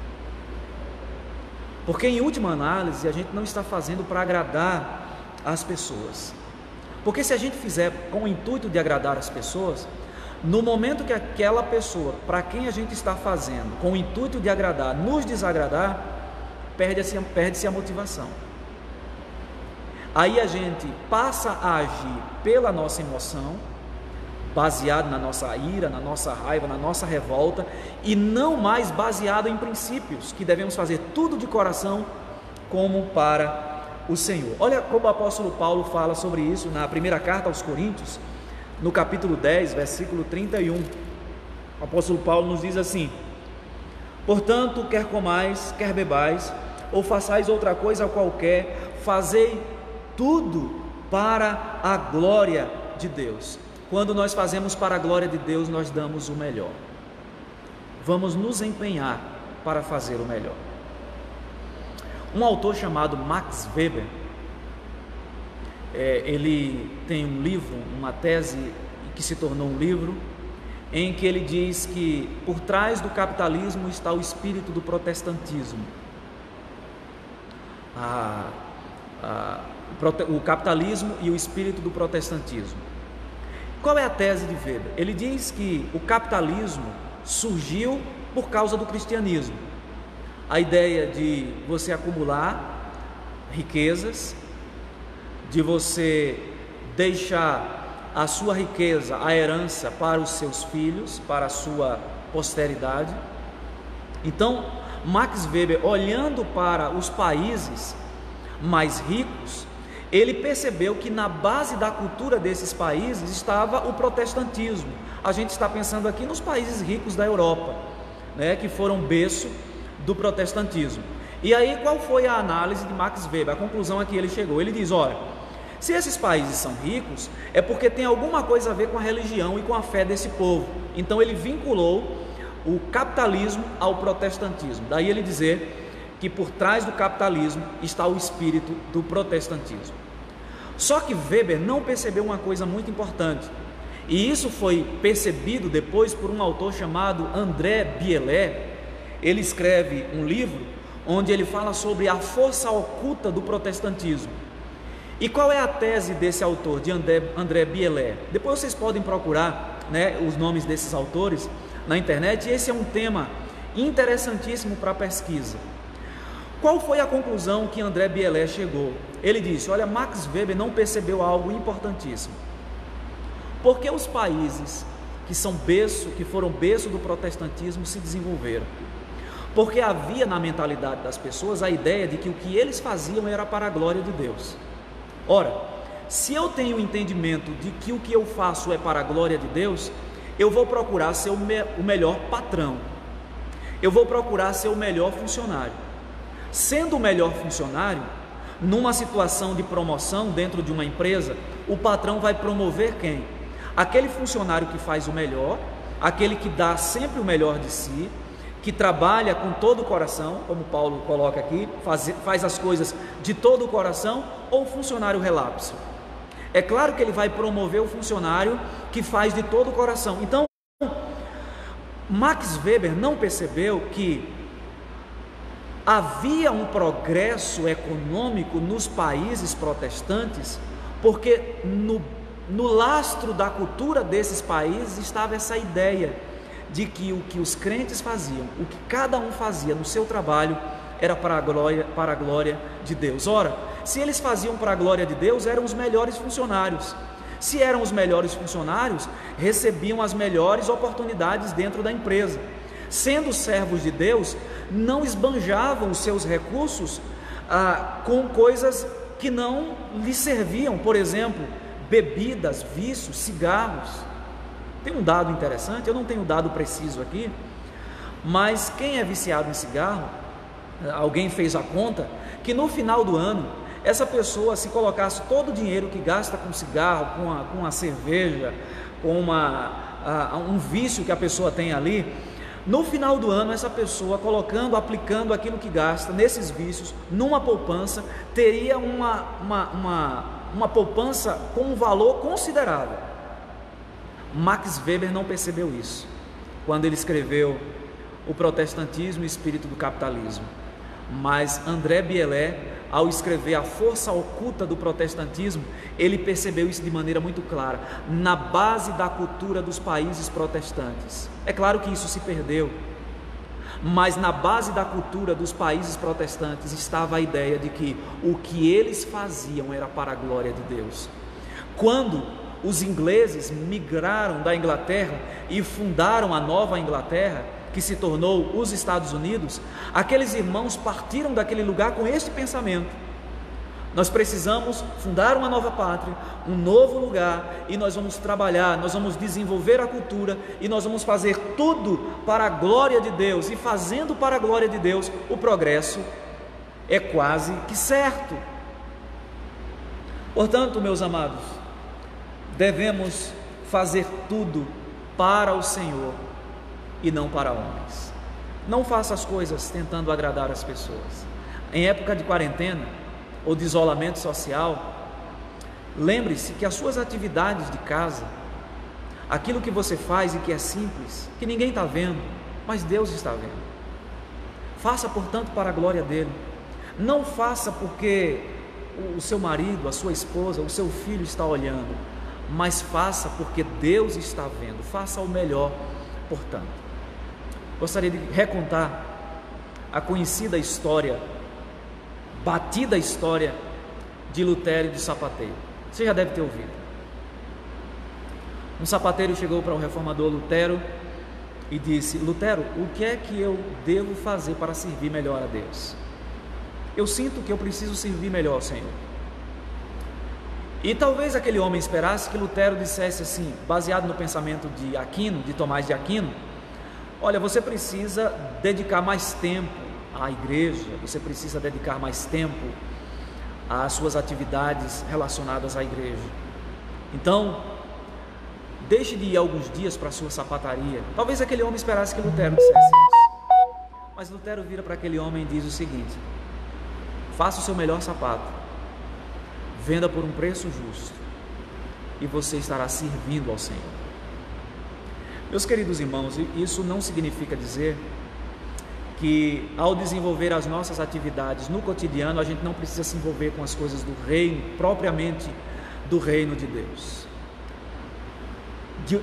porque em última análise a gente não está fazendo para agradar as pessoas, porque se a gente fizer com o intuito de agradar as pessoas, no momento que aquela pessoa para quem a gente está fazendo com o intuito de agradar nos desagradar, perde-se a motivação. Aí a gente passa a agir pela nossa emoção, baseado na nossa ira, na nossa raiva, na nossa revolta, e não mais baseado em princípios, que devemos fazer tudo de coração como para o Senhor. Olha como o apóstolo Paulo fala sobre isso na primeira carta aos Coríntios, no capítulo 10, versículo 31. O apóstolo Paulo nos diz assim: portanto, quer comais, quer bebais, ou façais outra coisa qualquer, fazei tudo para a glória de Deus. Quando nós fazemos para a glória de Deus, nós damos o melhor. Vamos nos empenhar para fazer o melhor. Um autor chamado Max Weber, ele tem um livro, uma tese que se tornou um livro, em que ele diz que por trás do capitalismo está o espírito do protestantismo. O capitalismo e o espírito do protestantismo. Qual é a tese de Weber? Ele diz que o capitalismo surgiu por causa do cristianismo. A ideia de você acumular riquezas, de você deixar a sua riqueza, a herança para os seus filhos, para a sua posteridade. Então, Max Weber, olhando para os países mais ricos, ele percebeu que na base da cultura desses países estava o protestantismo. A gente está pensando aqui nos países ricos da Europa, né, que foram berço do protestantismo. E aí qual foi a análise de Max Weber? A conclusão a que ele chegou, ele diz: olha, se esses países são ricos, é porque tem alguma coisa a ver com a religião e com a fé desse povo. Então ele vinculou o capitalismo ao protestantismo. Daí ele dizer que por trás do capitalismo está o espírito do protestantismo. Só que Weber não percebeu uma coisa muito importante, e isso foi percebido depois por um autor chamado André Bielé. Ele escreve um livro onde ele fala sobre a força oculta do protestantismo. E qual é a tese desse autor, de André Bielé? Depois vocês podem procurar, né, os nomes desses autores na internet, e esse é um tema interessantíssimo para a pesquisa. Qual foi a conclusão que André Bielé chegou? Ele disse: olha, Max Weber não percebeu algo importantíssimo. Porque os países que foram berço do protestantismo se desenvolveram? Porque havia na mentalidade das pessoas a ideia de que o que eles faziam era para a glória de Deus. Ora, se eu tenho o entendimento de que o que eu faço é para a glória de Deus, eu vou procurar ser o melhor patrão, eu vou procurar ser o melhor funcionário. Sendo o melhor funcionário, numa situação de promoção dentro de uma empresa, o patrão vai promover quem? Aquele funcionário que faz o melhor, aquele que dá sempre o melhor de si, que trabalha com todo o coração, como Paulo coloca aqui, faz as coisas de todo o coração, ou o funcionário relapso? É claro que ele vai promover o funcionário que faz de todo o coração. Então, Max Weber não percebeu que havia um progresso econômico nos países protestantes, porque no lastro da cultura desses países estava essa ideia de que o que os crentes faziam, o que cada um fazia no seu trabalho, era para a glória de Deus. Ora, se eles faziam para a glória de Deus, eram os melhores funcionários. Se eram os melhores funcionários, recebiam as melhores oportunidades dentro da empresa. Sendo servos de Deus, não esbanjavam os seus recursos com coisas que não lhes serviam, por exemplo, bebidas, vícios, cigarros. Tem um dado interessante, eu não tenho dado preciso aqui, mas quem é viciado em cigarro, alguém fez a conta, que no final do ano, essa pessoa, se colocasse todo o dinheiro que gasta com cigarro, com a cerveja, com um vício que a pessoa tem ali, no final do ano, essa pessoa aplicando aquilo que gasta nesses vícios, numa poupança, teria uma poupança com um valor considerável. Max Weber não percebeu isso quando ele escreveu O Protestantismo e o Espírito do Capitalismo, mas André Bielé, ao escrever A Força Oculta do Protestantismo, ele percebeu isso de maneira muito clara, na base da cultura dos países protestantes. É claro que isso se perdeu, mas na base da cultura dos países protestantes estava a ideia de que o que eles faziam era para a glória de Deus. Quando os ingleses migraram da Inglaterra e fundaram a Nova Inglaterra, que se tornou os Estados Unidos, aqueles irmãos partiram daquele lugar com este pensamento: nós precisamos fundar uma nova pátria, um novo lugar, e nós vamos trabalhar, nós vamos desenvolver a cultura, e nós vamos fazer tudo para a glória de Deus, e fazendo para a glória de Deus, o progresso é quase que certo. Portanto, meus amados, devemos fazer tudo para o Senhor e não para homens. Não faça as coisas tentando agradar as pessoas. Em época de quarentena ou de isolamento social, lembre-se que as suas atividades de casa, aquilo que você faz e que é simples, que ninguém está vendo, mas Deus está vendo. Faça, portanto, para a glória dele. Não faça porque o seu marido, a sua esposa, o seu filho está olhando, mas faça porque Deus está vendo. Faça o melhor, portanto. Gostaria de recontar a conhecida história, batida história de Lutero e do sapateiro. Você já deve ter ouvido. Um sapateiro chegou para o reformador Lutero e disse: Lutero, o que é que eu devo fazer para servir melhor a Deus? Eu sinto que eu preciso servir melhor ao Senhor. E talvez aquele homem esperasse que Lutero dissesse assim, baseado no pensamento de Aquino, de Tomás de Aquino: olha, você precisa dedicar mais tempo à igreja, você precisa dedicar mais tempo às suas atividades relacionadas à igreja. Então, deixe de ir alguns dias para a sua sapataria. Talvez aquele homem esperasse que Lutero dissesse isso. Mas Lutero vira para aquele homem e diz o seguinte: faça o seu melhor sapato, venda por um preço justo, e você estará servindo ao Senhor. Meus queridos irmãos, isso não significa dizer que ao desenvolver as nossas atividades no cotidiano, a gente não precisa se envolver com as coisas do reino, propriamente do reino de Deus,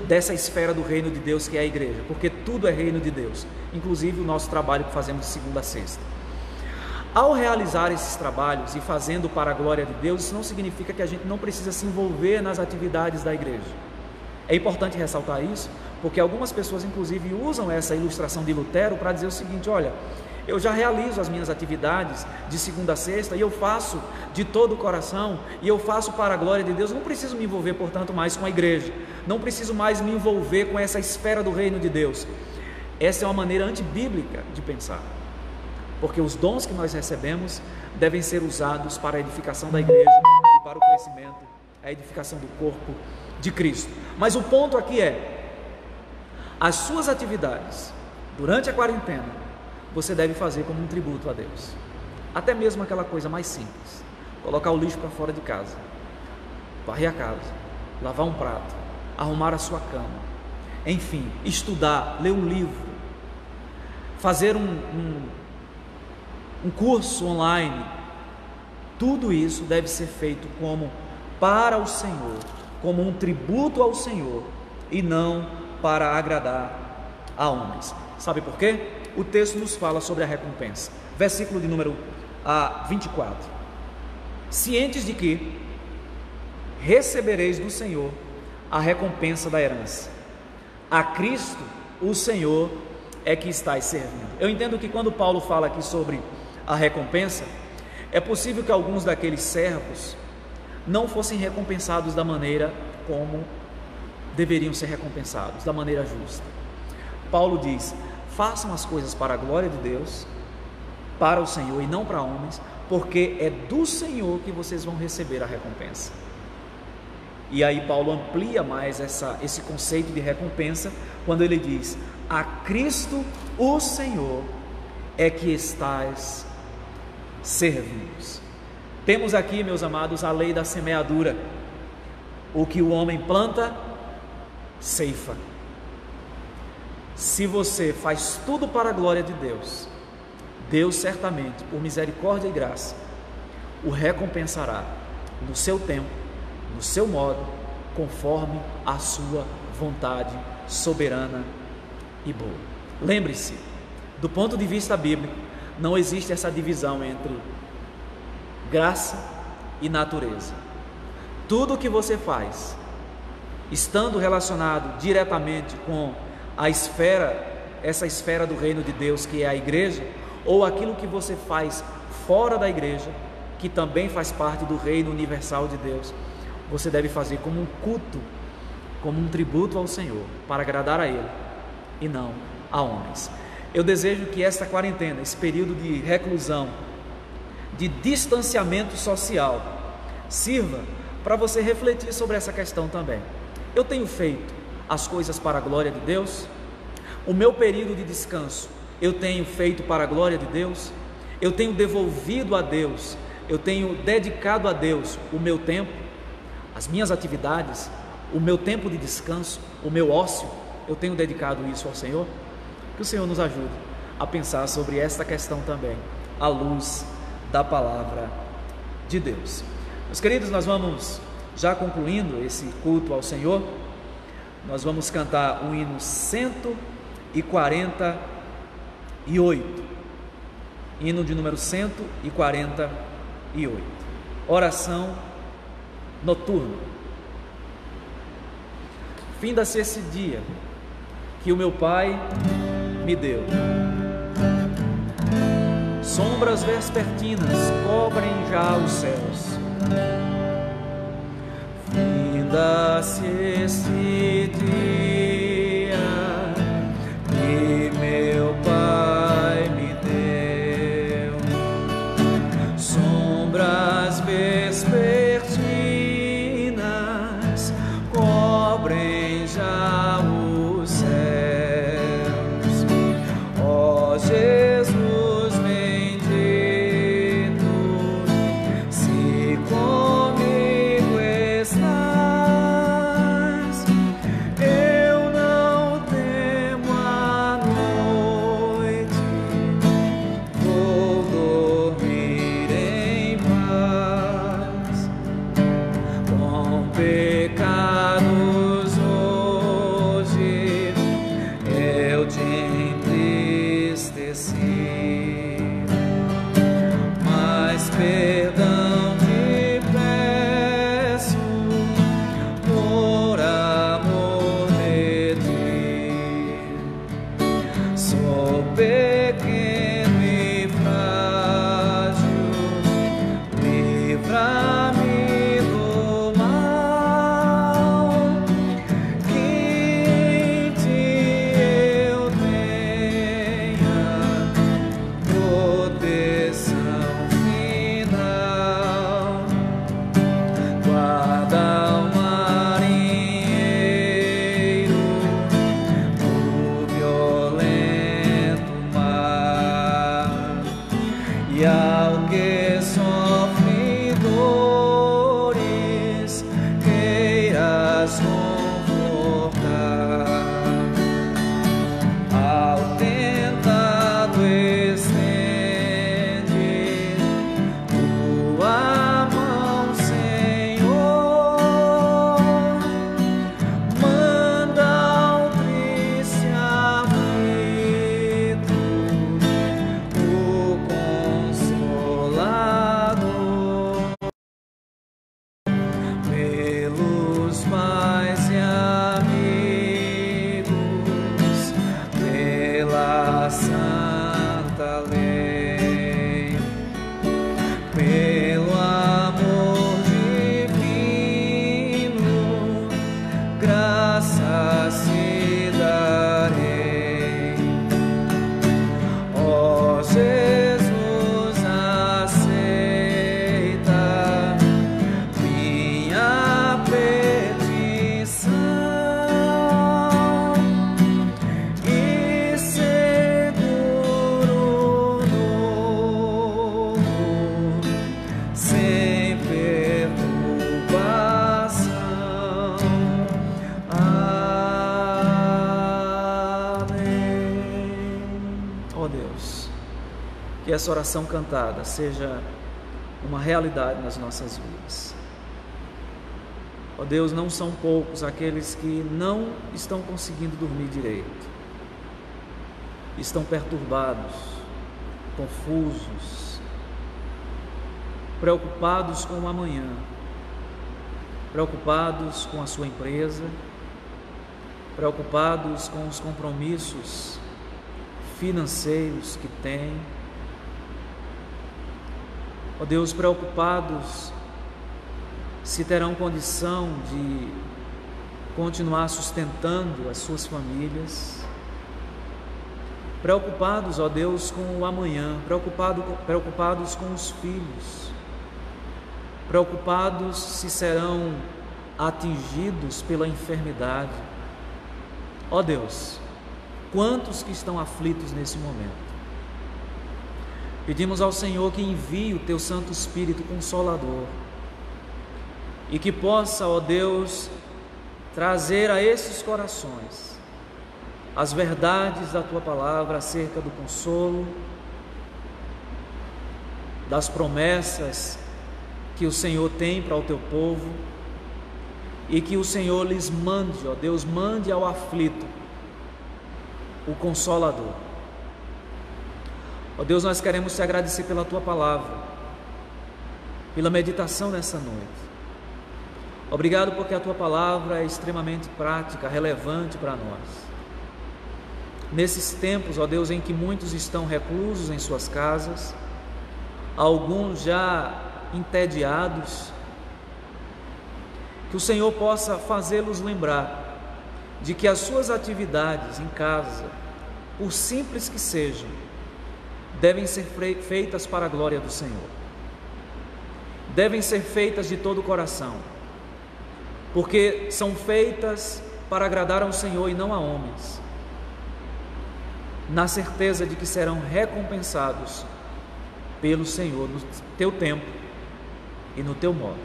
dessa esfera do reino de Deus que é a igreja, porque tudo é reino de Deus, inclusive o nosso trabalho que fazemos de segunda a sexta. Ao realizar esses trabalhos e fazendo para a glória de Deus, isso não significa que a gente não precisa se envolver nas atividades da igreja. É importante ressaltar isso, porque algumas pessoas inclusive usam essa ilustração de Lutero para dizer o seguinte: olha, eu já realizo as minhas atividades de segunda a sexta e eu faço de todo o coração e eu faço para a glória de Deus, não preciso me envolver, portanto, mais com a igreja, não preciso mais me envolver com essa esfera do reino de Deus. Essa é uma maneira antibíblica de pensar, porque os dons que nós recebemos devem ser usados para a edificação da igreja e para o crescimento, a edificação do corpo de Cristo. Mas o ponto aqui é: as suas atividades durante a quarentena você deve fazer como um tributo a Deus. Até mesmo aquela coisa mais simples: colocar o lixo para fora de casa, varrer a casa, lavar um prato, arrumar a sua cama, enfim, estudar, ler um livro, fazer um curso online. Tudo isso deve ser feito como para o Senhor, como um tributo ao Senhor, e não para agradar a homens. Sabe por quê? O texto nos fala sobre a recompensa. Versículo de número 24. Cientes de que recebereis do Senhor a recompensa da herança. A Cristo, o Senhor, é que estáis servindo. Eu entendo que quando Paulo fala aqui sobre a recompensa, é possível que alguns daqueles servos não fossem recompensados da maneira como deveriam ser recompensados, da maneira justa. Paulo diz: façam as coisas para a glória de Deus, para o Senhor e não para homens, porque é do Senhor que vocês vão receber a recompensa. E aí Paulo amplia mais esse conceito de recompensa, quando ele diz: a Cristo o Senhor é que estais servindo. Temos aqui, meus amados, a lei da semeadura. O que o homem planta, ceifa. Se você faz tudo para a glória de Deus, Deus certamente, por misericórdia e graça, o recompensará no seu tempo, no seu modo, conforme a sua vontade soberana e boa. Lembre-se, do ponto de vista bíblico, não existe essa divisão entre graça e natureza. Tudo o que você faz, estando relacionado diretamente com essa esfera do reino de Deus, que é a igreja, ou aquilo que você faz fora da igreja, que também faz parte do reino universal de Deus, você deve fazer como um culto, como um tributo ao Senhor, para agradar a Ele e não a homens. Eu desejo que esta quarentena, esse período de reclusão, de distanciamento social, sirva para você refletir sobre essa questão também. Eu tenho feito as coisas para a glória de Deus? O meu período de descanso eu tenho feito para a glória de Deus? Eu tenho devolvido a Deus, eu tenho dedicado a Deus o meu tempo, as minhas atividades, o meu tempo de descanso, o meu ócio, eu tenho dedicado isso ao Senhor? Que o Senhor nos ajude a pensar sobre esta questão também, à luz da palavra de Deus. Meus queridos, nós vamos já concluindo esse culto ao Senhor. Nós vamos cantar o hino 148, hino de número 148, oração noturna. Finda-se esse dia que o meu Pai me deu, sombras vespertinas cobrem já os céus. Finda-se esse dia que meu Pai me deu, sombras vespertinas cobrem já os céus. Ó Jesus bendito, se comigo estás, eu não temo a noite, vou dormir em paz. Com pecados hoje eu te entristeci, mas perdão te peço por amor de ti. Sou pequeno e frágil, livra-me do mal, que em ti eu tenha proteção final. Guarda o marinheiro do violento mar, e ao que sofre dores queiras confortar. Ao tentado estende tua mão, Senhor, manda ao triste aflito o consolador. essa oração cantada seja uma realidade nas nossas vidas. Ó Deus, não são poucos aqueles que não estão conseguindo dormir direito, estão perturbados, confusos, preocupados com o amanhã, preocupados com a sua empresa, preocupados com os compromissos financeiros que têm. Ó Deus, preocupados se terão condição de continuar sustentando as suas famílias, preocupados, ó Deus, com o amanhã, preocupados com os filhos, preocupados se serão atingidos pela enfermidade. Ó Deus, quantos que estão aflitos nesse momento? Pedimos ao Senhor que envie o Teu Santo Espírito Consolador e que possa, ó Deus, trazer a esses corações as verdades da Tua palavra acerca do consolo, das promessas que o Senhor tem para o Teu povo, e que o Senhor lhes mande, ó Deus, mande ao aflito o Consolador. Ó Deus, nós queremos te agradecer pela Tua palavra, pela meditação nessa noite. Obrigado porque a Tua palavra é extremamente prática, relevante para nós. Nesses tempos, ó Deus, em que muitos estão reclusos em suas casas, alguns já entediados, que o Senhor possa fazê-los lembrar de que as suas atividades em casa, por simples que sejam, devem ser feitas para a glória do Senhor, devem ser feitas de todo o coração, porque são feitas para agradar ao Senhor e não a homens, na certeza de que serão recompensados pelo Senhor no Teu tempo e no Teu modo.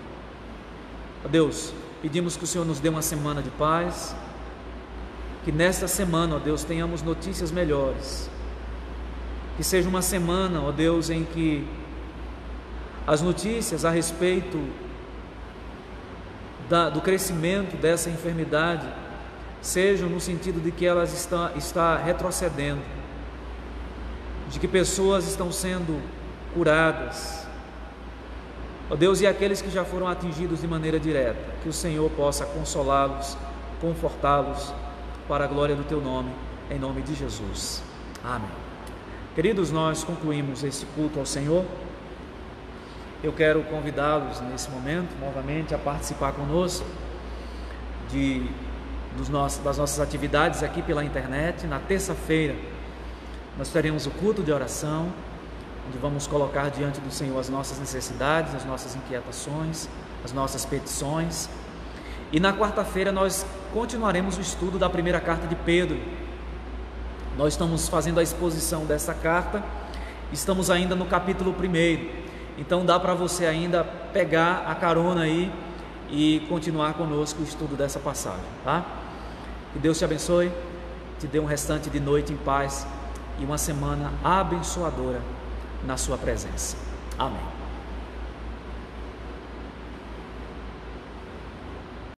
Ó Deus, pedimos que o Senhor nos dê uma semana de paz, que nesta semana, ó Deus, tenhamos notícias melhores, que seja uma semana, ó Deus, em que as notícias a respeito do crescimento dessa enfermidade sejam no sentido de que elas está retrocedendo, de que pessoas estão sendo curadas, ó Deus, e aqueles que já foram atingidos de maneira direta, que o Senhor possa consolá-los, confortá-los para a glória do Teu nome, em nome de Jesus. Amém. Queridos, nós concluímos esse culto ao Senhor. Eu quero convidá-los nesse momento, novamente, a participar conosco das nossas atividades aqui pela internet. Na terça-feira, nós teremos o culto de oração, onde vamos colocar diante do Senhor as nossas necessidades, as nossas inquietações, as nossas petições. E na quarta-feira nós continuaremos o estudo da primeira carta de Pedro. Nós estamos fazendo a exposição dessa carta, estamos ainda no capítulo 1, então dá para você ainda pegar a carona aí e continuar conosco o estudo dessa passagem, tá? Que Deus te abençoe, te dê um restante de noite em paz e uma semana abençoadora na sua presença. Amém.